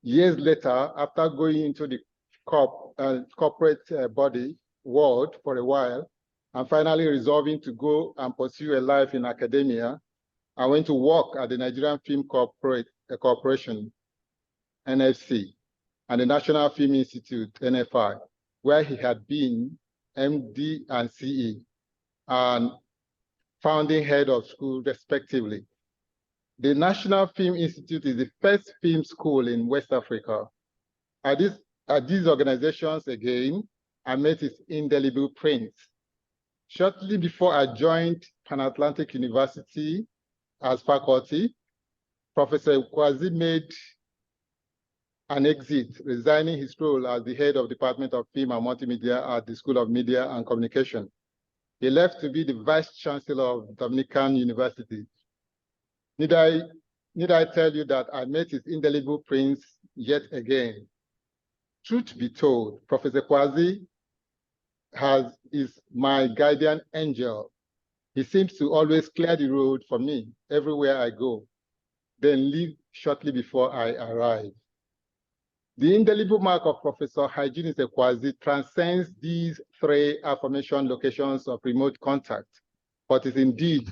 Years later, after going into the corporate body world for a while, and finally resolving to go and pursue a life in academia, I went to work at the Nigerian Film Corporation, NFC, and the National Film Institute, NFI, where he had been MD and CE, and founding head of school, respectively. The National Film Institute is the first film school in West Africa. At these organizations, again, I met his indelible prints. Shortly before I joined Pan-Atlantic University as faculty, Professor Ekwuazi made an exit, resigning his role as the head of Department of Film and Multimedia at the School of Media and Communication. He left to be the Vice Chancellor of Dominican University. Need I tell you that I met his indelible prints yet again? Truth be told, Professor Ekwuazi is my guardian angel. He seems to always clear the road for me everywhere I go, then leave shortly before I arrive. The indelible mark of Professor Hyginus Ekwuazi transcends these three aforementioned locations of remote contact, but is indeed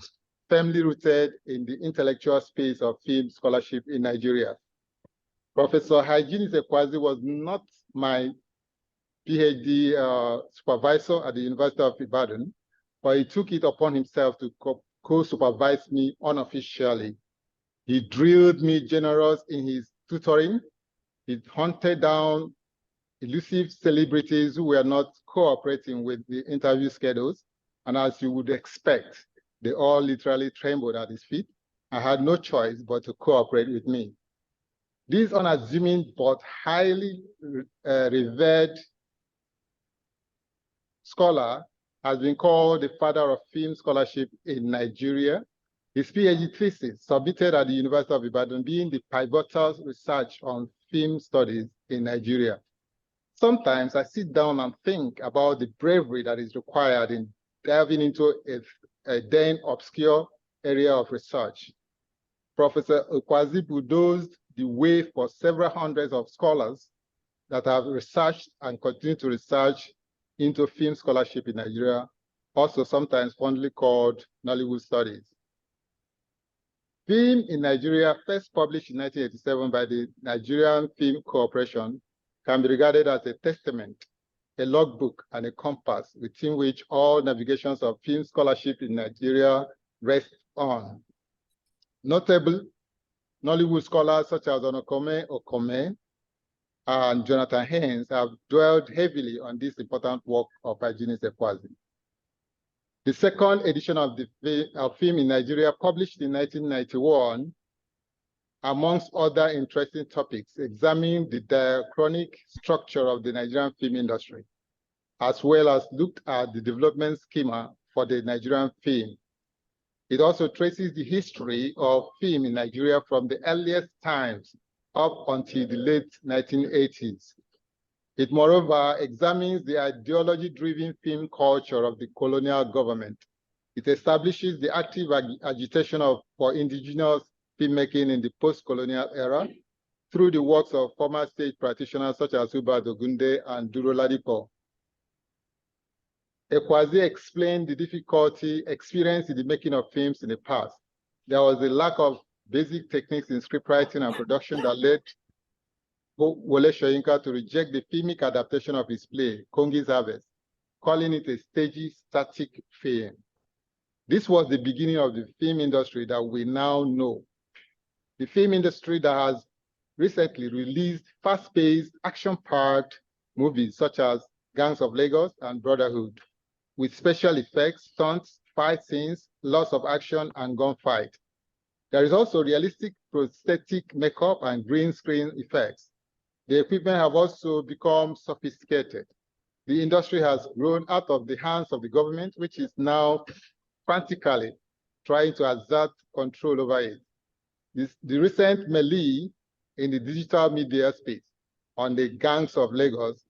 firmly rooted in the intellectual space of film scholarship in Nigeria. Professor Hyginus Ekwuazi was not my PhD supervisor at the University of Ibadan, but he took it upon himself to co-supervise me unofficially. He drilled me generous in his tutoring. He hunted down elusive celebrities who were not cooperating with the interview schedules. And as you would expect, they all literally trembled at his feet. I had no choice but to cooperate with me. This unassuming but highly revered scholar has been called the father of film scholarship in Nigeria. His PhD thesis, submitted at the University of Ibadan, being the pivotal research on film studies in Nigeria. Sometimes I sit down and think about the bravery that is required in diving into a then obscure area of research. Professor Ekwuazi bulldozed the way for several hundreds of scholars that have researched and continue to research into film scholarship in Nigeria, also sometimes fondly called Nollywood studies. Film in Nigeria, first published in 1987 by the Nigerian Film Corporation, can be regarded as a testament, a logbook, and a compass within which all navigations of film scholarship in Nigeria rest on. Notable Nollywood scholars such as Onokome Okome and Jonathan Haynes have dwelled heavily on this important work of Hyginus Ekwuazi. The second edition of Film in Nigeria, published in 1991, amongst other interesting topics, examined the diachronic structure of the Nigerian film industry, as well as looked at the development schema for the Nigerian film. It also traces the history of film in Nigeria from the earliest times up until the late 1980s. It moreover examines the ideology-driven film culture of the colonial government. It establishes the active agitation for indigenous filmmaking in the post-colonial era through the works of former state practitioners such as Hubert Ogunde and Duro Ladipo. Ekwuazi explained the difficulty experienced in the making of films in the past. There was a lack of basic techniques in scriptwriting and production that led Wole Soyinka to reject the filmic adaptation of his play, Kongi's Harvest, calling it a stagey, static film. This was the beginning of the film industry that we now know. The film industry that has recently released fast-paced, action-packed movies such as Gangs of Lagos and Brotherhood, with special effects, stunts, fight scenes, lots of action, and gunfight. There is also realistic prosthetic makeup and green screen effects. The equipment have also become sophisticated. The industry has grown out of the hands of the government, which is now frantically trying to exert control over it. The recent melee in the digital media space on the Gangs of Lagos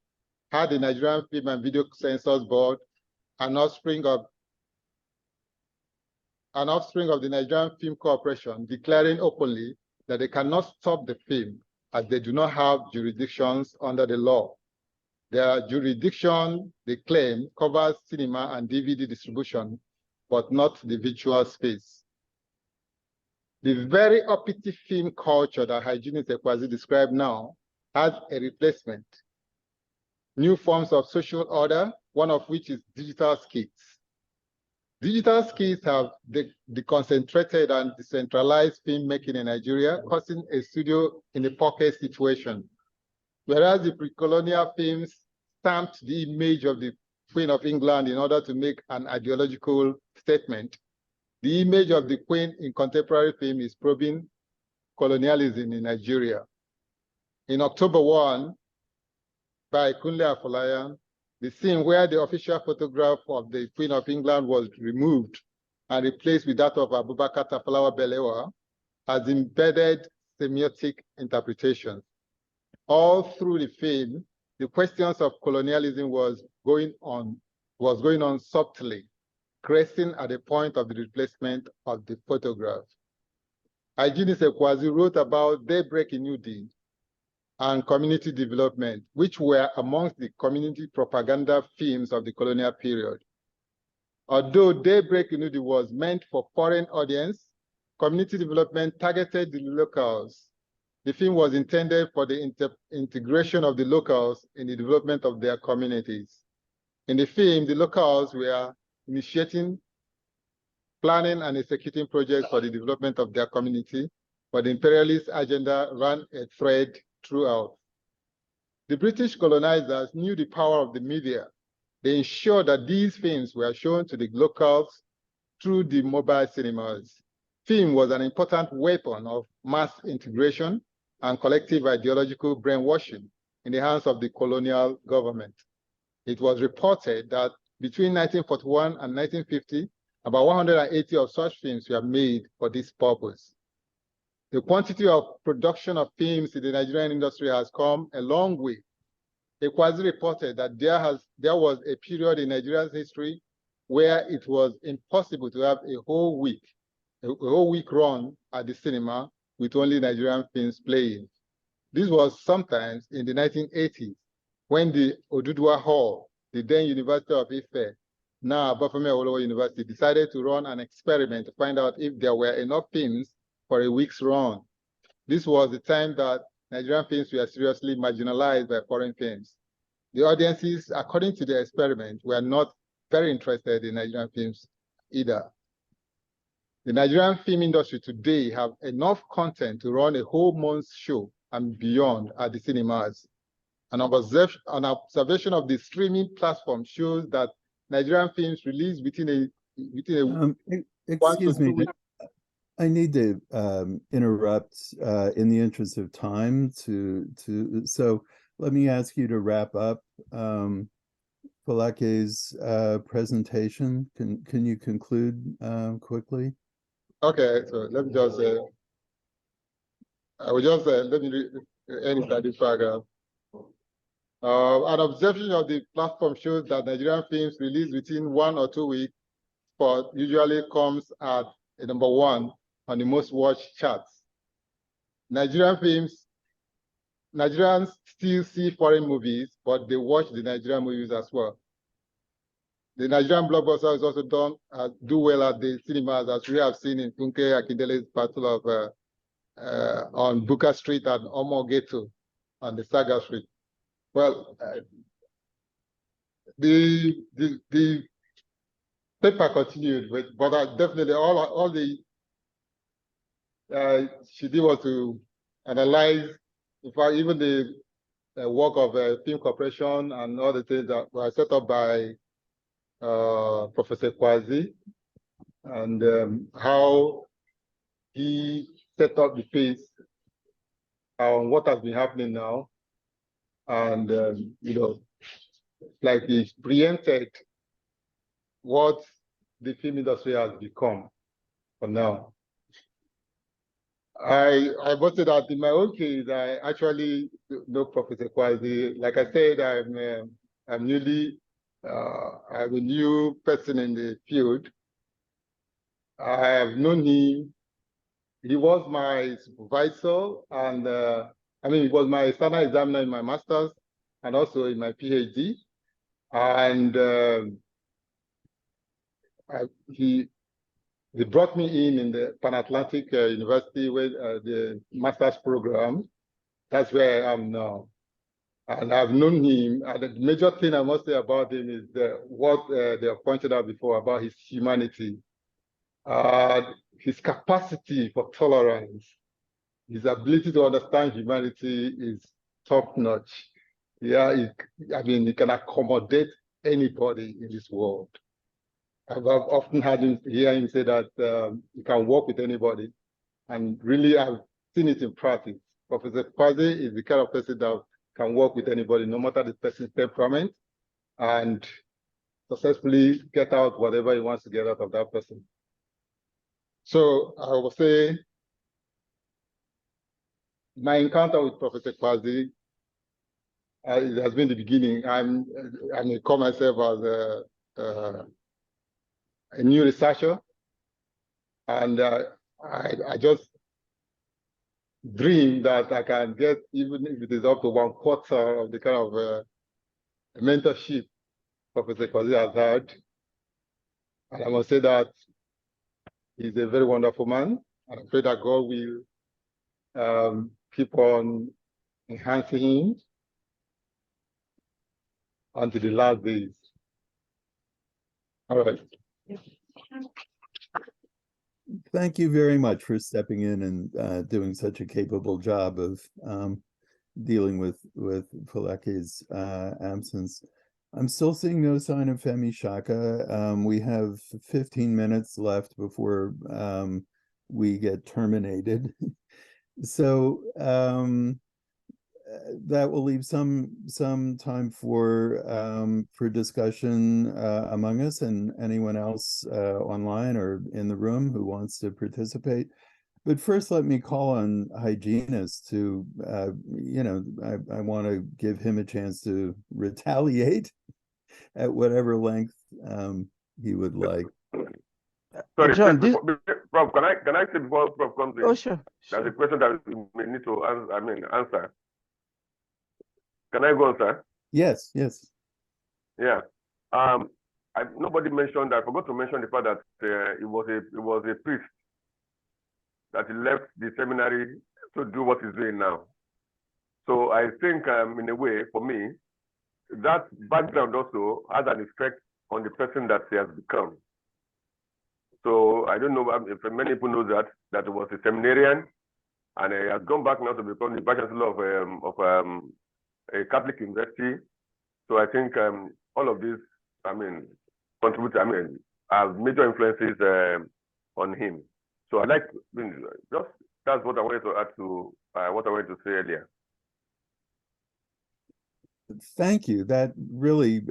had the Nigerian Film and Video Censors Board, an offspring of the Nigerian Film Corporation, declaring openly that they cannot stop the film as they do not have jurisdictions under the law. Their jurisdiction, they claim, covers cinema and DVD distribution, but not the virtual space. The very uppity film culture that Hyginus Ekwuazi described now has a replacement. New forms of social order, one of which is digital skits. Digital skits have deconcentrated and decentralized filmmaking in Nigeria, causing a studio-in-the-pocket situation. Whereas the pre-colonial films stamped the image of the Queen of England in order to make an ideological statement, the image of the Queen in contemporary film is probing colonialism in Nigeria. In October 1, by Kunle Afolayan, the scene where the official photograph of the Queen of England was removed and replaced with that of Abubakar Tafawa Balewa has embedded semiotic interpretations. All through the film, the questions of colonialism was going on subtly, cresting at the point of the replacement of the photograph. Hyginus Ekwuazi wrote about Daybreak in Udi and community development, which were amongst the community propaganda films of the colonial period. Although Daybreak in Udi was meant for foreign audience, community development targeted the locals The film was intended for the integration of the locals in the development of their communities. In the film, the locals were initiating, planning, and executing projects for the development of their community, but the imperialist agenda ran a thread throughout. The British colonizers knew the power of the media. They ensured that these films were shown to the locals through the mobile cinemas. Film was an important weapon of mass integration and collective ideological brainwashing in the hands of the colonial government. It was reported that between 1941 and 1950, about 180 of such films were made for this purpose. The quantity of production of films in the Nigerian industry has come a long way. Ekwuazi reported that there was a period in Nigeria's history where it was impossible to have a whole week run at the cinema with only Nigerian films playing. This was sometimes in the 1980s when the Oduduwa Hall, the then University of Ife, now Bafemi Awolowo University, decided to run an experiment to find out if there were enough films for a week's run. This was the time that Nigerian films were seriously marginalized by foreign films. The audiences, according to the experiment, were not very interested in Nigerian films either. The Nigerian film industry today have enough content to run a whole month's show and beyond at the cinemas. An observation of the streaming platform shows that Nigerian films released within a excuse me, I need to interrupt in the interest of time so let me ask you to wrap up Falake's presentation. Can you conclude quickly? Okay, so let me just let me end this paragraph. An observation of the platform shows that Nigerian films released within 1 or 2 weeks but usually comes at number 1 on the most watched charts. Nigerians still see foreign movies, but they watch the Nigerian movies as well. The Nigerian blockbusters also do well at the cinemas, as we have seen in Funke Akindele's Battle of on Bukka Street and Omo Ghetto on the Saga Street. Well, the paper continued, but definitely all the she did was to analyze, in fact, even the work of Film Corporation and all the things that were set up by Professor Ekwuazi, and how he set up the pace on what has been happening now. And, you know, like he preempted what the film industry has become for now. I must say that in my own case, I actually know Professor Ekwuazi. Like I said, I'm a new person in the field. I have known him. He was my supervisor, and he was my external examiner in my master's and also in my PhD. And he brought me in the Pan-Atlantic University with the master's program. That's where I am now. And I've known him. And the major thing I must say about him is what they have pointed out before about his humanity. His capacity for tolerance, his ability to understand humanity is top-notch. Yeah, he can accommodate anybody in this world. I've often hear him say that he can work with anybody, and really I've seen it in practice. Professor Ekwuazi is the kind of person that can work with anybody, no matter the person's temperament, and successfully get out whatever he wants to get out of that person. So I will say my encounter with Professor Ekwuazi, it has been the beginning. I call myself as a new researcher, and I just dream that I can get, even if it is up to 1/4 of the kind of mentorship Professor Ekwuazi has had. And I must say that he's a very wonderful man, and I pray that God will keep on enhancing it until the last days. All right. Thank you very much for stepping in and doing such a capable job of dealing with Foleke's absence. I'm still seeing no sign of Femi Shaka. We have 15 minutes left before we get terminated. So that will leave some time for discussion among us and anyone else online or in the room who wants to participate. But first, let me call on Hyginus to, I want to give him a chance to retaliate at whatever length he would like. Sorry, John, Prof, can I say before Prof comes in? Oh, sure. That's a question that we may need to answer. Can I go on, sir? Yes. Yeah. Nobody mentioned. I forgot to mention the fact that it was a priest that he left the seminary to do what he's doing now. So I think, in a way, for me, that background also has an effect on the person that he has become. So I don't know if many people know that he was a seminarian, and he has gone back now to become the vice chancellor of a Catholic university. So I think all of these, contribute, have major influences on him. So I like, that's what I wanted to add to what I wanted to say earlier. Thank you. That really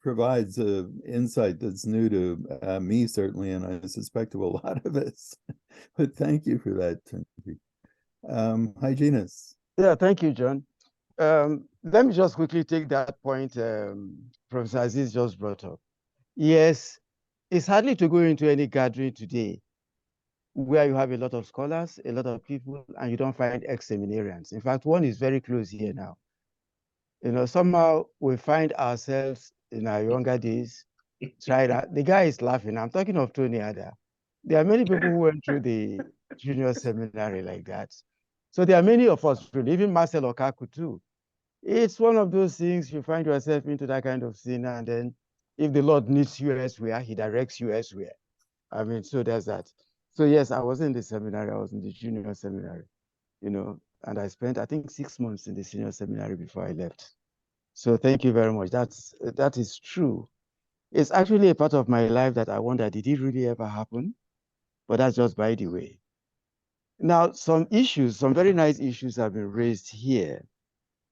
provides an insight that's new to me, certainly, and I suspect to a lot of us. But thank you for that, Timothy. Hyginus. Yeah, thank you, John. Let me just quickly take that point Professor Aziz just brought up. Yes, it's hardly to go into any gathering today where you have a lot of scholars, a lot of people, and you don't find ex-seminarians. In fact, one is very close here now. Somehow we find ourselves in our younger days, try that. The guy is laughing. I'm talking of Tony Ada. There are many people who went through the junior seminary like that. So there are many of us, even Marcel Okaku too. It's one of those things you find yourself into that kind of thing, and then if the Lord needs you elsewhere, he directs you elsewhere. So there's that. So yes, I was in the seminary, I was in the junior seminary, and I spent, I think, 6 months in the senior seminary before I left. So thank you very much. That is true. It's actually a part of my life that I wonder, did it really ever happen? But that's just by the way. Now, some very nice issues have been raised here.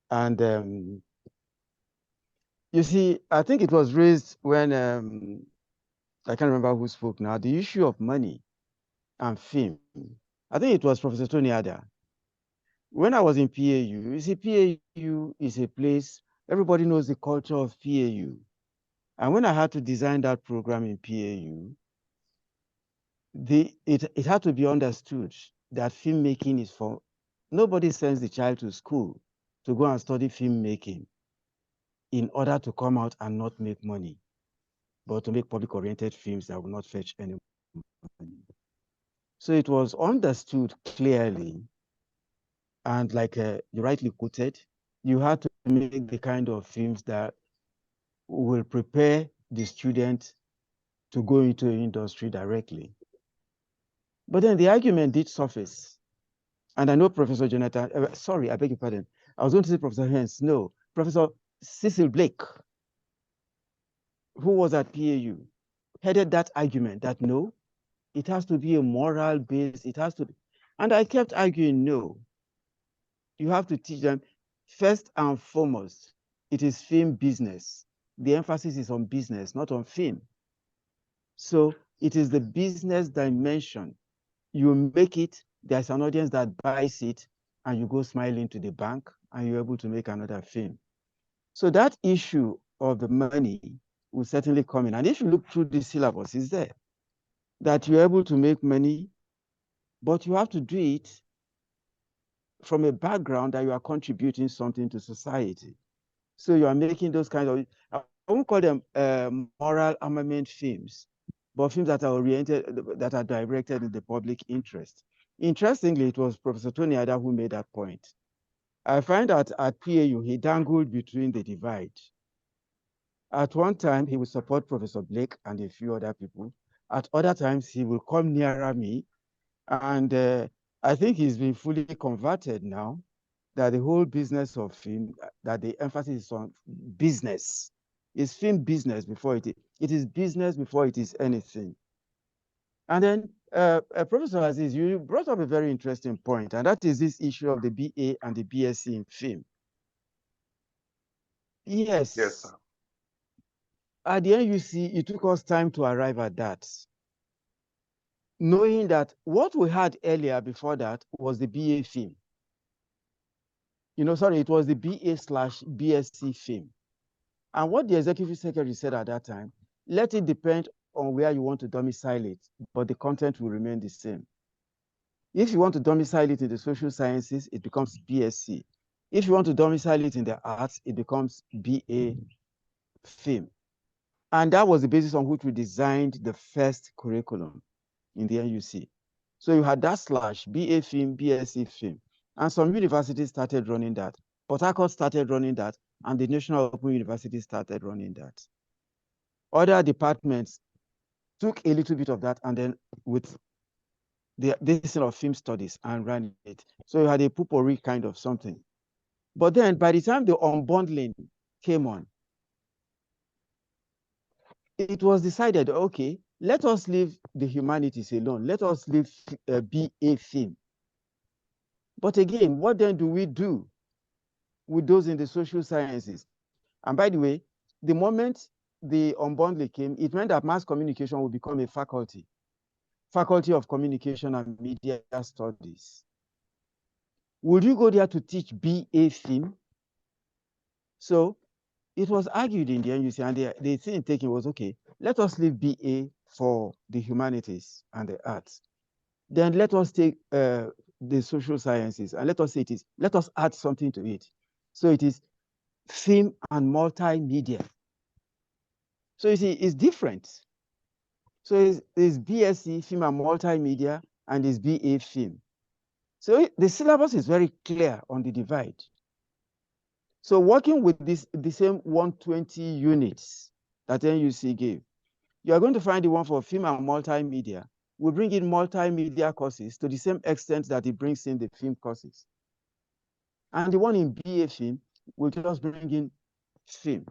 And you see, I think it was raised when, I can't remember who spoke now, the issue of money and fame. I think it was Professor Tony Ada. When I was in PAU, you see, PAU is a place, everybody knows the culture of PAU. And when I had to design that program in PAU, it had to be understood that filmmaking is for, nobody sends the child to school to go and study filmmaking in order to come out and not make money, but to make public-oriented films that will not fetch any money. So it was understood clearly, and like you rightly quoted, you had to make the kind of films that will prepare the student to go into an industry directly. But then the argument did surface. And I know Professor Jonathan, sorry, I beg your pardon. I was going to say Professor Hens. No, Professor Cecil Blake, who was at PAU, headed that argument that no, it has to be a moral base, it has to be. And I kept arguing, no, you have to teach them, first and foremost, it is film business. The emphasis is on business, not on film. So it is the business dimension. You make it, there's an audience that buys it, and you go smiling to the bank, and you're able to make another film. So that issue of the money will certainly come in. And if you look through the syllabus, it's there, that you're able to make money, but you have to do it from a background that you are contributing something to society. So you are making those kinds of, I won't call them moral armament films, but films that are oriented, that are directed in the public interest. Interestingly, it was Professor Tony Ada who made that point. I find that at PAU, he dangled between the divide. At one time, he would support Professor Blake and a few other people. At other times, he will come nearer me. And I think he's been fully converted now, that the whole business of film, that the emphasis is on business. It's film business before it is business before it is anything. And then, Professor Aziz, you brought up a very interesting point, and that is this issue of the BA and the BSc in film. Yes. Yes, sir. At the NUC, it took us time to arrive at that. Knowing that what we had earlier before that was the BA film. It was the BA/BSc film. And what the executive secretary said at that time, let it depend on where you want to domicile it, but the content will remain the same. If you want to domicile it in the social sciences, it becomes BSc. If you want to domicile it in the arts, it becomes BA film. And that was the basis on which we designed the first curriculum in the NUC. So you had that / BA film, BSc film. And some universities started running that. Port Harcourt started running that, and the National Open University started running that. Other departments took a little bit of that, and then with this sort of film studies and ran it. So you had a potpourri kind of something. But then by the time the unbundling came on, it was decided, okay, let us leave the humanities alone. Let us leave BA film. But again, what then do we do with those in the social sciences? And by the way, the moment the unbundling came, it meant that mass communication would become a faculty of communication and media studies. Would you go there to teach BA film? So it was argued in the NUC, and the thing taken was, okay, let us leave BA for the humanities and the arts. Then let us take the social sciences, and let us add something to it. So it is film and multimedia. So you see, it's different. So it's BSc, film and multimedia, and it's BA film. So the syllabus is very clear on the divide. So working with the same 120 units that NUC gave, you are going to find the one for film and multimedia. We bring in multimedia courses to the same extent that it brings in the film courses. And the one in BA film will just bring in film.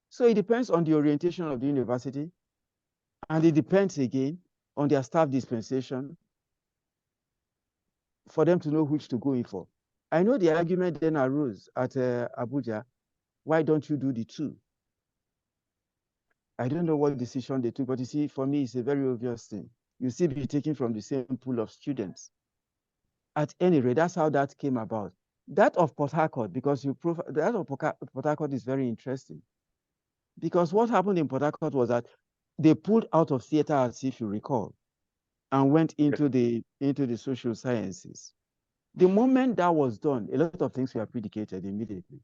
So it depends on the orientation of the university, and it depends again on their staff dispensation for them to know which to go in for. I know the argument then arose at Abuja, why don't you do the two? I don't know what decision they took, but you see, for me, it's a very obvious thing. You see, be taken from the same pool of students. At any rate, that's how that came about. That of Port Harcourt, because that of Port Harcourt is very interesting. Because what happened in Port Harcourt was that they pulled out of theater arts, if you recall, and went into the social sciences. The moment that was done, a lot of things were predicated immediately.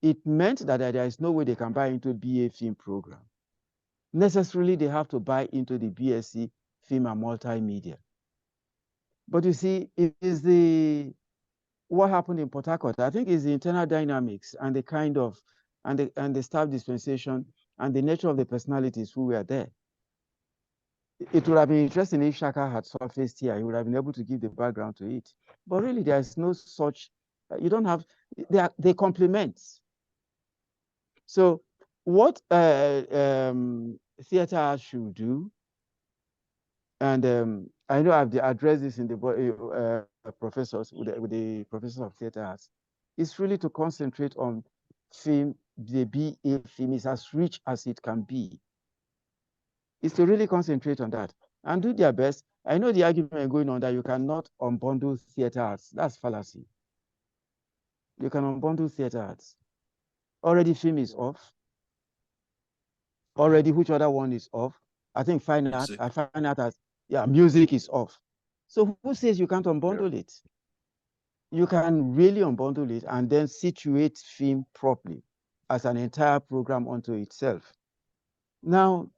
It meant that there is no way they can buy into BA film program. Necessarily, they have to buy into the BSc film and multimedia. But you see, it is what happened in Port Harcourt. I think is the internal dynamics and the kind of and the staff dispensation and the nature of the personalities who were there. It would have been interesting if Shaka had surfaced here. He would have been able to give the background to it. But really, there is no such. You don't have. They complement. So what theater should do, and I know I've addressed this in the professors with the professors of theater arts, is really to concentrate on film. The BA film is as rich as it can be. Is to really concentrate on that and do their best. I know the argument going on that you cannot unbundle theater arts. That's fallacy. You can unbundle theater arts. Already film is off. Already, which other one is off? I think fine art. I find out as music is off. So who says you can't unbundle it? You can really unbundle it and then situate film properly as an entire program unto itself. Now,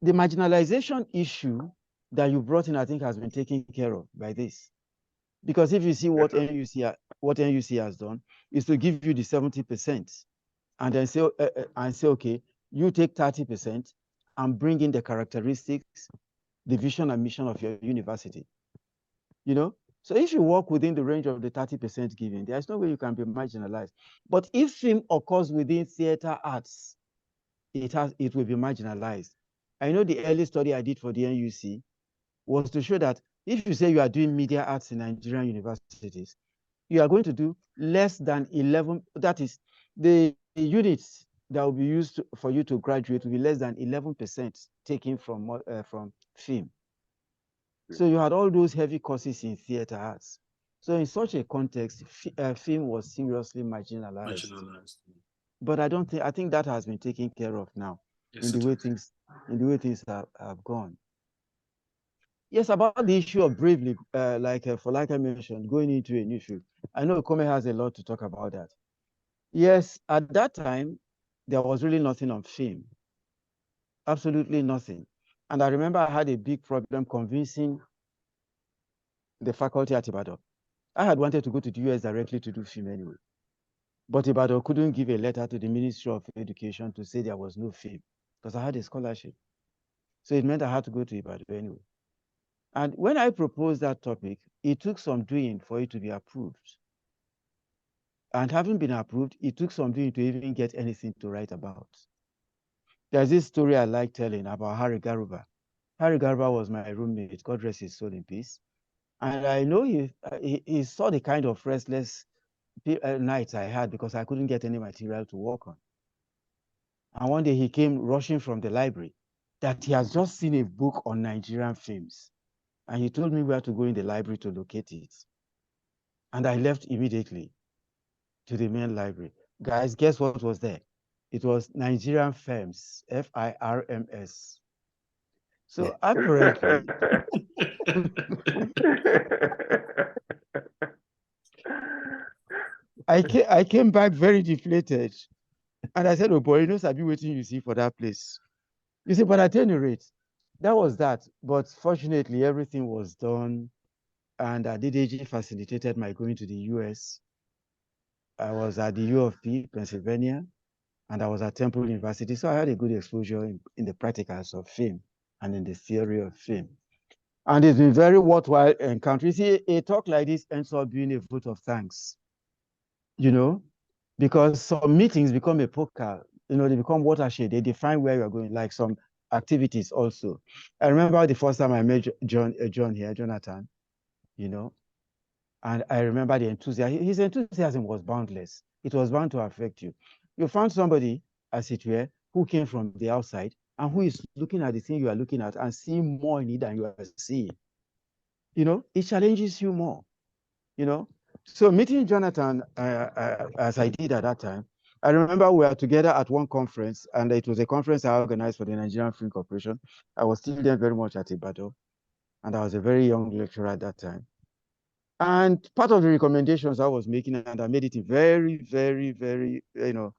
the marginalization issue that you brought in, I think, has been taken care of by this. Because if you see what NUC has done, is to give you the 70% and then say, okay, you take 30% and bring in the characteristics, the vision and mission of your university. You know, so if you work within the range of the 30% given, there's no way you can be marginalized. But if film occurs within theater arts, it will be marginalized. I know the early study I did for the NUC was to show that if you say you are doing media arts in Nigerian universities, you are going to do less than 11, that is, the units that will be used for you to graduate will be less than 11% taken from film. So you had all those heavy courses in theater arts. So in such a context, film was seriously marginalized. But I think that has been taken care of now, yes, in the way things have gone. Yes, about the issue of bravely, like I mentioned, going into a new field. I know Kome has a lot to talk about that. Yes, at that time, there was really nothing on film. Absolutely nothing. And I remember I had a big problem convincing the faculty at Ibadan. I had wanted to go to the US directly to do film anyway. But Ibadan couldn't give a letter to the Ministry of Education to say there was no film because I had a scholarship. So it meant I had to go to Ibadan anyway. And when I proposed that topic, it took some doing for it to be approved. And having been approved, it took some doing to even get anything to write about. There's this story I like telling about Harry Garuba. Harry Garuba was my roommate, God rest his soul in peace. And I know he saw the kind of restless nights I had because I couldn't get any material to work on. And one day he came rushing from the library that he has just seen a book on Nigerian films. And he told me where to go in the library to locate it. And I left immediately to the main library. Guys, guess what was there? It was Nigerian Films, FIRMS. So apparently, I came back very deflated. And I said, oh boy, you know, I'll be waiting you see for that place. You see, but at any rate, that was that. But fortunately, everything was done. And DDG facilitated my going to the US. I was at the U of P, Pennsylvania, and I was at Temple University. So I had a good exposure in the practicals of film and in the theory of film. And it's been very worthwhile encounter. You see, a talk like this ends up being a vote of thanks, you know, because some meetings become a poker, you know, they become watershed. They define where you're going, like some activities also. I remember the first time I met Jonathan, you know, and I remember the enthusiasm. His enthusiasm was boundless. It was bound to affect you. You found somebody, as it were, who came from the outside and who is looking at the thing you are looking at and seeing more in it than you are seeing. You know, it challenges you more, you know. So meeting Jonathan, as I did at that time, I remember we were together at one conference, and it was a conference I organized for the Nigerian Film Corporation. I was still there very much at Ibadan, and I was a very young lecturer at that time. And part of the recommendations I was making, and I made it very, very, very, you know,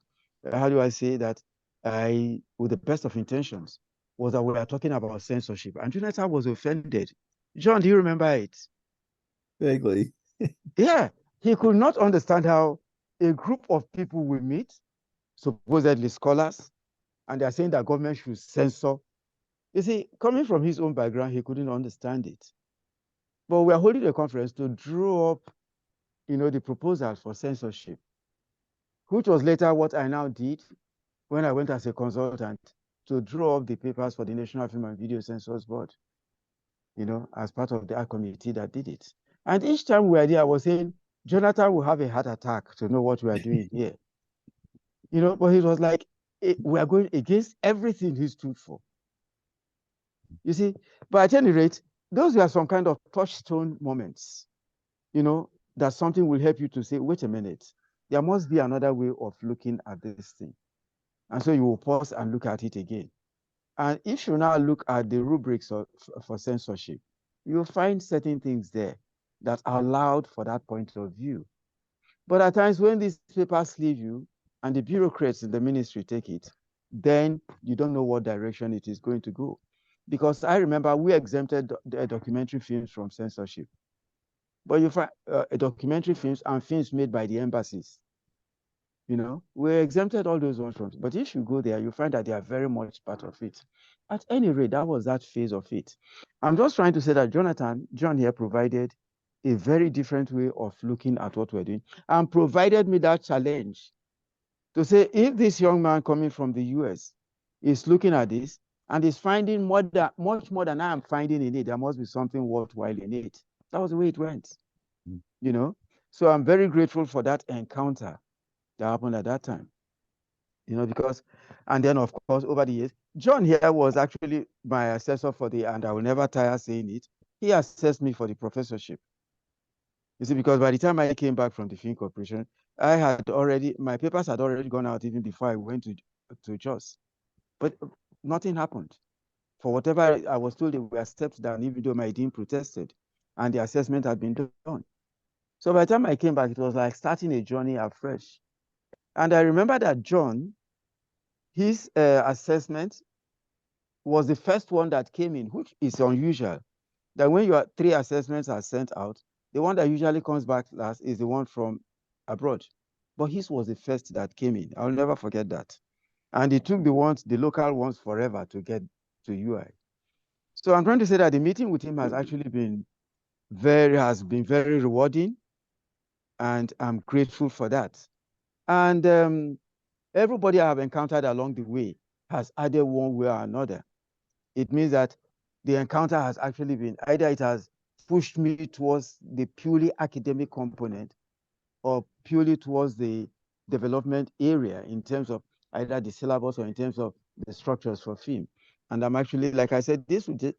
how do I say that? With the best of intentions, was that we were talking about censorship. And Jonathan was offended. John, do you remember it? Vaguely. Yeah, he could not understand how a group of people will meet, supposedly scholars, and they're saying that government should censor. You see, coming from his own background, he couldn't understand it. But we are holding a conference to draw up, you know, the proposals for censorship, which was later what I now did when I went as a consultant to draw up the papers for the National Film and Video Censors Board, you know, as part of the committee that did it. And each time we were there, I was saying, Jonathan will have a heart attack to know what we are doing here. You know, but he was like, we are going against everything he stood for. You see, but at any rate, those were some kind of touchstone moments, you know, that something will help you to say, wait a minute, there must be another way of looking at this thing. And so you will pause and look at it again. And if you now look at the rubrics for censorship, you'll find certain things there that are allowed for that point of view. But at times when these papers leave you and the bureaucrats in the ministry take it, then you don't know what direction it is going to go. because I remember we exempted the documentary films from censorship. But you find documentary films and films made by the embassies, you know, we exempted all those ones from. But if you go there, you find that they are very much part of it. At any rate, that was that phase of it. I'm just trying to say that John here provided a very different way of looking at what we're doing and provided me that challenge to say, if this young man coming from the US is looking at this and is finding much more than I am finding in it, there must be something worthwhile in it. That was the way it went, you know? So I'm very grateful for that encounter that happened at that time, you know, because, and then of course, over the years, John here was actually my assessor for the, and I will never tire saying it, he assessed me for the professorship. You see, because by the time I came back from the Film Corporation, I had already, my papers had already gone out even before I went to JOS. But nothing happened. For whatever I was told, they were stepped down, even though my dean protested, and the assessment had been done. So by the time I came back, it was like starting a journey afresh. And I remember that John, his assessment was the first one that came in, which is unusual. That when your 3 assessments are sent out, the one that usually comes back last is the one from abroad. But his was the first that came in. I'll never forget that. And it took the local ones forever to get to UI. So I'm trying to say that the meeting with him has actually been very rewarding. And I'm grateful for that. And everybody I have encountered along the way has added one way or another. It means that the encounter has actually been, either it has pushed me towards the purely academic component or purely towards the development area in terms of either the syllabus or in terms of the structures for film. And I'm actually, like I said, this would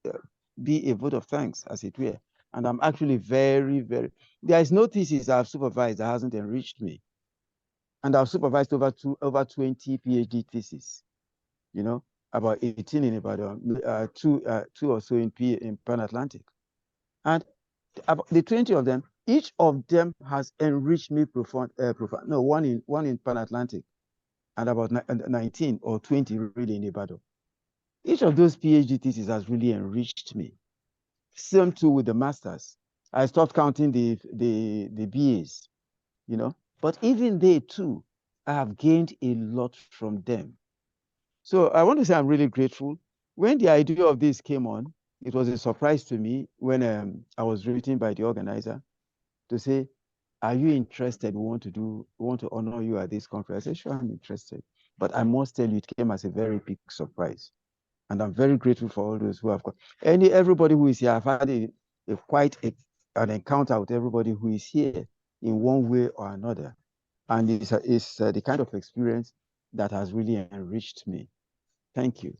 be a vote of thanks, as it were. And I'm actually there is no thesis I've supervised that hasn't enriched me. And I've supervised over 20 PhD theses, you know, about 18 in Ibadan, two or so in Pan Atlantic. And about the 20 of them, each of them has enriched me profound. No, one in Pan Atlantic, and about 19 or 20 really in Ibadan. Each of those PhD theses has really enriched me. Same too with the masters. I stopped counting the BAs, you know, but even they too, I have gained a lot from them. So I want to say I'm really grateful. When the idea of this came on, it was a surprise to me when I was written by the organizer to say, are you interested? We want to honor you at this conference. I said, sure, I'm interested. But I must tell you, it came as a very big surprise. And I'm very grateful for all those who have come. Everybody who is here, I've had quite an encounter with everybody who is here in one way or another. And it's the kind of experience that has really enriched me. Thank you.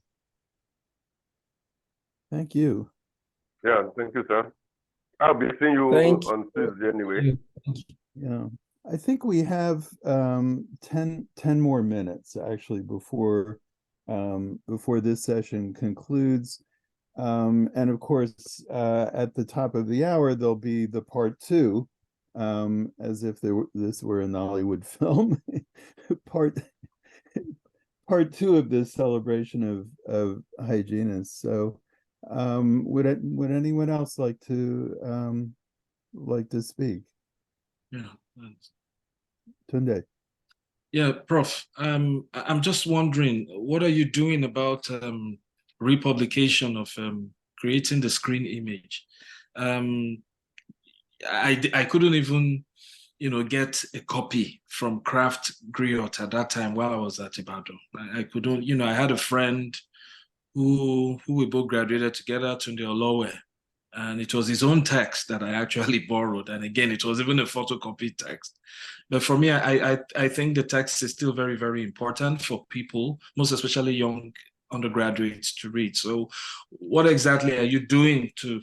Thank you. Yeah, thank you, sir. I'll be seeing you on Tuesday anyway. Yeah, I think we have 10 more minutes actually before this session concludes. And of course, at the top of the hour, there'll be the part 2, as if this were a Nollywood film. part 2 of this celebration of Hyginus. So would anyone else like to speak? Yeah. Tunde. Yeah, Prof. I'm just wondering, what are you doing about republication of creating the screen image? I couldn't even, get a copy from Craft Griot at that time while I was at Ibadan. I couldn't, I had a friend who we both graduated together, Tunde Olowe, and it was his own text that I actually borrowed. And again, it was even a photocopy text. But for me, I think the text is still very, very important for people, most especially young undergraduates, to read. So what exactly are you doing to,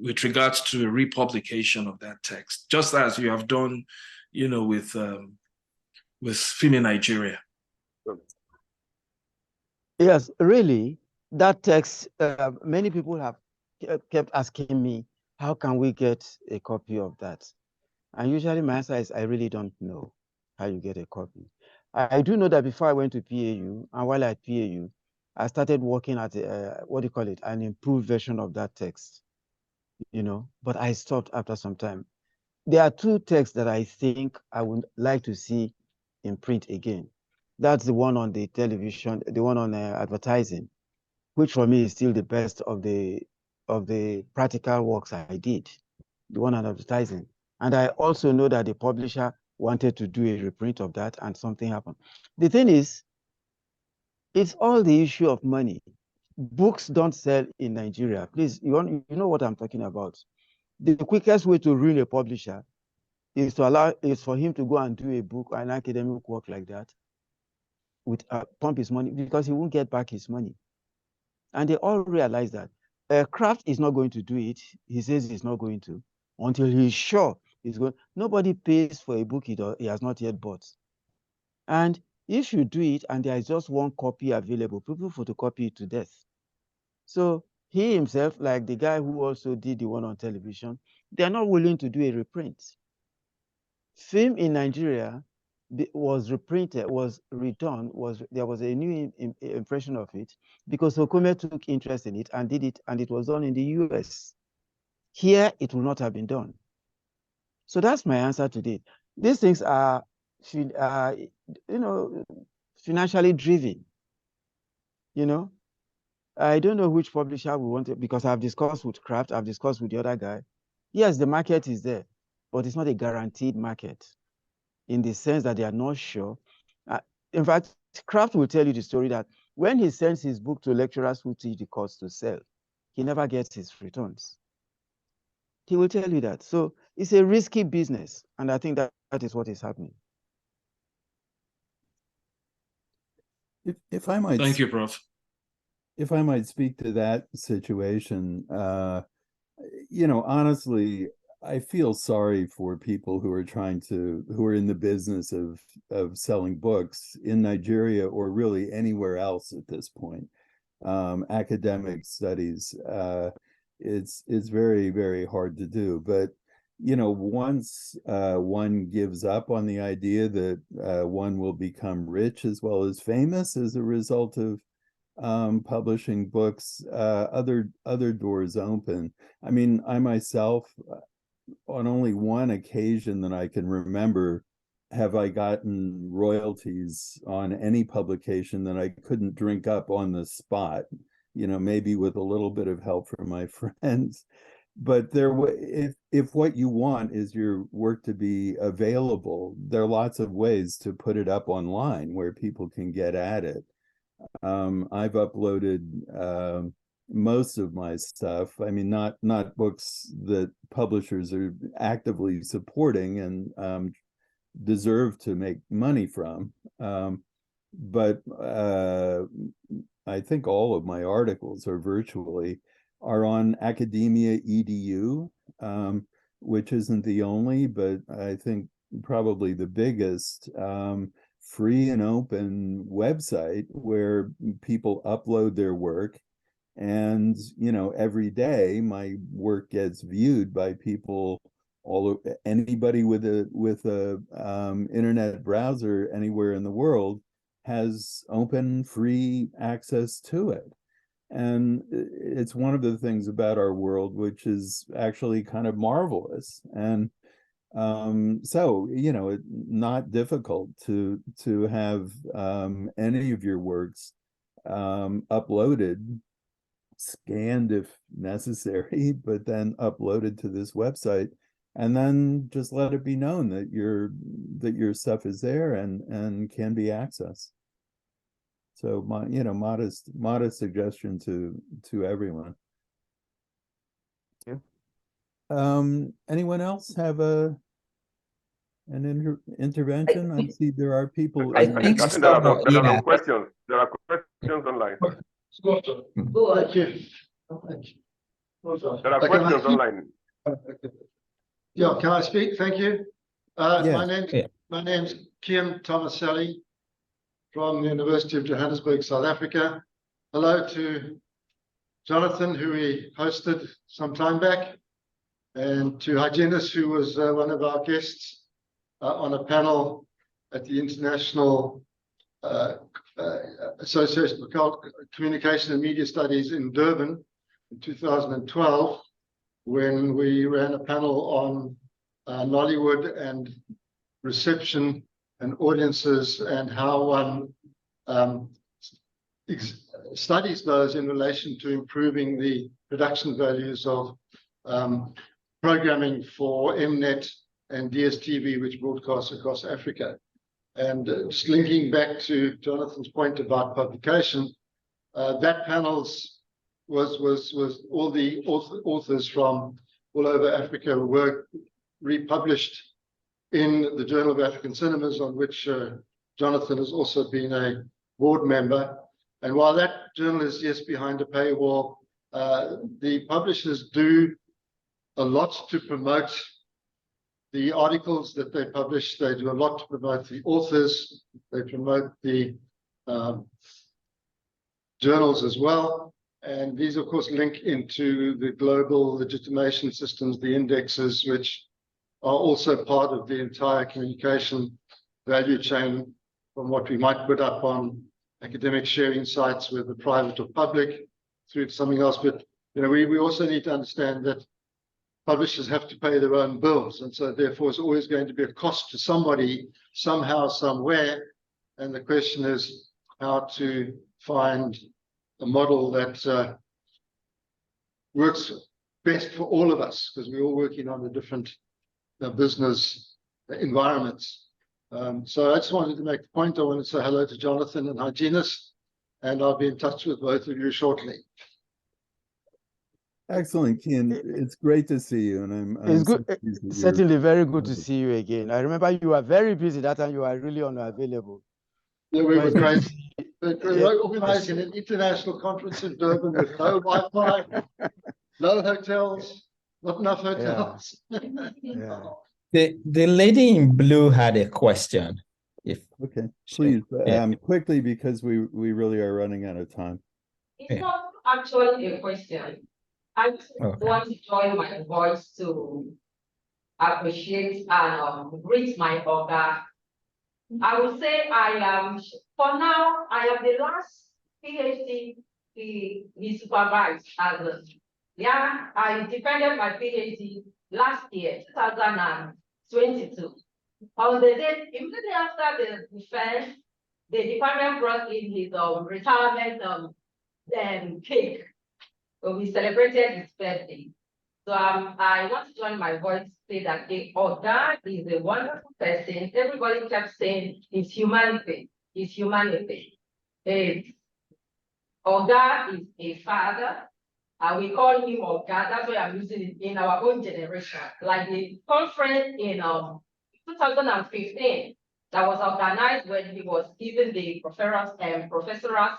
with regards to a republication of that text, just as you have done, with Film in Nigeria? Yes, really, that text, many people have kept asking me, how can we get a copy of that? And usually my answer is, I really don't know how you get a copy. I do know that before I went to PAU, and while at PAU, I started working at what do you call it, an improved version of that text, you know, but I stopped after some time. There are two texts that I think I would like to see in print again. That's the one on the television, the one on advertising, which for me is still the best of the practical works I did, the one on advertising. And I also know that the publisher wanted to do a reprint of that and something happened. The thing is, it's all the issue of money. Books don't sell in Nigeria. Please, you know what I'm talking about. The quickest way to ruin a publisher is for him to go and do a book, an academic work like that, with pump his money, because he won't get back his money. And they all realize that Kraft is not going to do it. He says he's not going to until he's sure he's going. Nobody pays for a book he has not yet bought. And if you do it and there is just one copy available, people photocopy it to death. So he himself, like the guy who also did the one on television, they're not willing to do a reprint. Film in Nigeria was reprinted, was redone, there was a new impression of it because Okume took interest in it and did it, and it was done in the US. Here, it will not have been done. So that's my answer to it. These things are, you know, financially driven. You know, I don't know which publisher we want it, because I've discussed with Kraft, I've discussed with the other guy. Yes, the market is there, but it's not a guaranteed market in the sense that they are not sure. In fact, Kraft will tell you the story that when he sends his book to lecturers who teach the course to sell, he never gets his returns. He will tell you that. So it's a risky business, and I think that is what is happening. If I might, Thank you, Prof. If I might speak to that situation, you know, honestly, I feel sorry for people who are who are in the business of selling books in Nigeria or really anywhere else at this point. Academic studies, it's very, very hard to do. But, you know, once one gives up on the idea that one will become rich as well as famous as a result of publishing books, other doors open. I mean, I myself, on only one occasion that I can remember, have I gotten royalties on any publication that I couldn't drink up on the spot, you know, maybe with a little bit of help from my friends. But if what you want is your work to be available, there are lots of ways to put it up online where people can get at it. I've uploaded most of my stuff. I mean, not books that publishers are actively supporting and deserve to make money from. But I think all of my articles are on Academia EDU, which isn't the only, but I think probably the biggest free and open website where people upload their work. And, you know, every day my work gets viewed by people, anybody with a internet browser anywhere in the world has open, free access to it. And it's one of the things about our world which is actually kind of marvelous. And so, you know, it's not difficult to have any of your works uploaded, scanned if necessary, but then uploaded to this website, and then just let it be known that your stuff is there and can be accessed. So you know, modest suggestion to everyone. Anyone else have an intervention? I see there are people. I think there are some questions. There are questions online. Go ahead. Thank you. There are questions online. Yeah, can I speak? Thank you. Yes. My name's Kim Tomaselli from the University of Johannesburg, South Africa. Hello to Jonathan, who we hosted some time back, and to Hyginus, who was one of our guests on a panel at the International Association for Communication and Media Studies in Durban in 2012, when we ran a panel on Nollywood and reception and audiences, and how one studies those in relation to improving the production values of programming for Mnet and DSTV, which broadcasts across Africa. And just linking back to Jonathan's point about publication, that panel's was all the authors from all over Africa were republished in the Journal of African Cinemas, on which Jonathan has also been a board member. And while that journal is, yes, behind a paywall, the publishers do a lot to promote the articles that they publish. They do a lot to promote the authors. They promote the journals as well. And these, of course, link into the global legitimation systems, the indexes, which are also part of the entire communication value chain, from what we might put up on academic sharing sites, whether private or public, through to something else. But we also need to understand that publishers have to pay their own bills, and so therefore it's always going to be a cost to somebody, somehow, somewhere. And the question is how to find a model that works best for all of us, because we're all working on the different business environments. So I just wanted to make the point. I want to say hello to Jonathan and Hyginus, and I'll be in touch with both of you shortly. Excellent, Kian. It's great to see you, and it's good. Certainly very good to see you again. I remember you were very busy that time. You were really unavailable. Yeah, we were crazy. Organizing an international conference in Durban with no Wi-Fi, no hotels, not enough hotels. Yeah. The lady in blue had a question. Okay, please, quickly, because we really are running out of time. It's not actually a question. I want to join my voice to appreciate and greet my Oga. I would say for now, I am the last PhD he supervised. I defended my PhD last year, 2022. On the day, immediately after the defense, the department brought in his retirement cake. So we celebrated his birthday. So I want to join my voice to say that Oga is a wonderful person. Everybody kept saying his humanity. His humanity. Oga is a father. We call him Oga. That's why I'm using it in our own generation. Like the conference in 2015 that was organized when he was given the professorial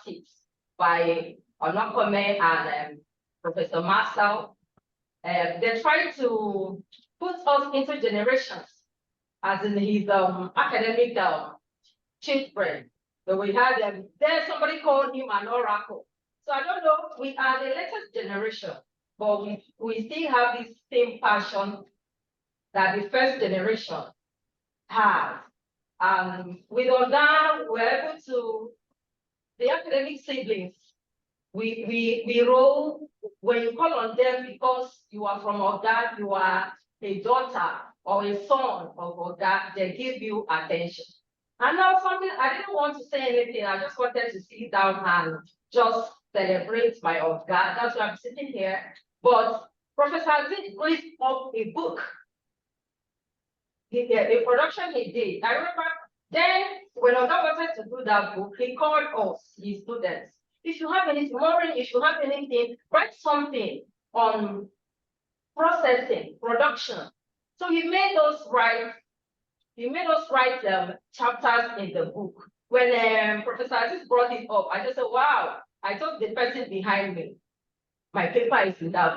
seats by Onokome and Professor Marcel. They tried to put us into generations, as in his academic children. So we had there somebody called him an oracle. So I don't know, we are the latest generation, but we still have this same passion that the first generation has. With Oga, we're able to, the academic siblings, we roll when you call on them because you are from Oga, you are a daughter or a son of Oga, they give you attention. And now something, I didn't want to say anything, I just wanted to sit down and just celebrate my Oga. That's why I'm sitting here. But Professor did raise up a book, a production he did. I remember then when Oga wanted to do that book, he called us, his students. If you have anything, Maureen, if you have anything, write something on processing, production. So he made us write chapters in the book. When Professor Aziz brought it up, I just said, wow, I told the person behind me, my paper is in that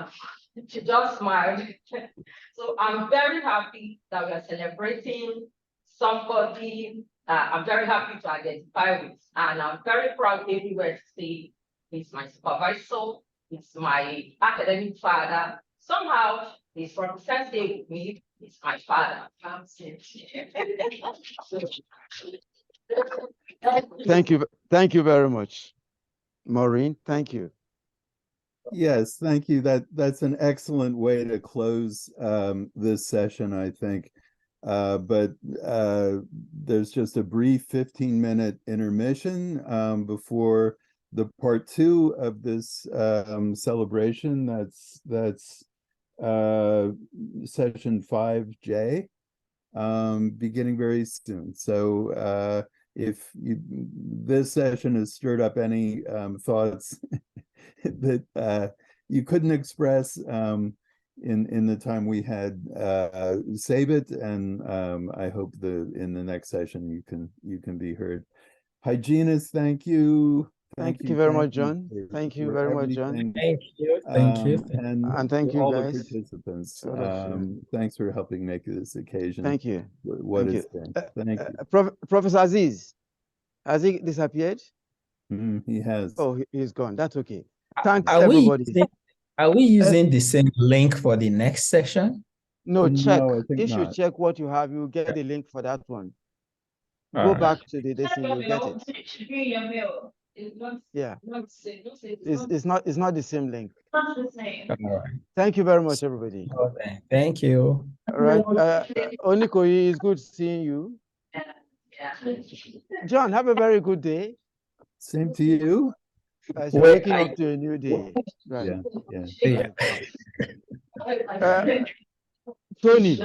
book. She just smiled. So I'm very happy that we are celebrating somebody I'm very happy to identify with, and I'm very proud everywhere to say he's my supervisor, he's my academic father. Somehow he's from the same state with me, he's my father. Thank you very much. Maureen, thank you. Yes, thank you. That's an excellent way to close this session, I think. But there's just a brief 15-minute intermission before the part 2 of this celebration. That's session 5J, beginning very soon. So if this session has stirred up any thoughts that you couldn't express in the time we had, save it, and I hope in the next session you can be heard. Hyginus, thank you. Thank you very much, John. Thank you very much, John. Thank you. Thank you. And thank for you, all guys. the participants. All of you. Thanks for helping make this occasion. Thank you. What Thank it's you. been. Thank you. Professor Aziz, has he disappeared? He has. Oh, he's gone. That's okay. Thanks, Are everybody. are we using the same link for the next session? No, check. No, I think If you not. check what you have, you'll get the link for that one. All Go right. back to the destination, you'll get it. Yeah. It's not the same link. Not the same. All right. Thank you very much, everybody. Okay. Thank you. All right. Onikoyi, it's good seeing you. John, have a very good day. Same to you. As you're waking up to a new day. Right. Yeah. Tony.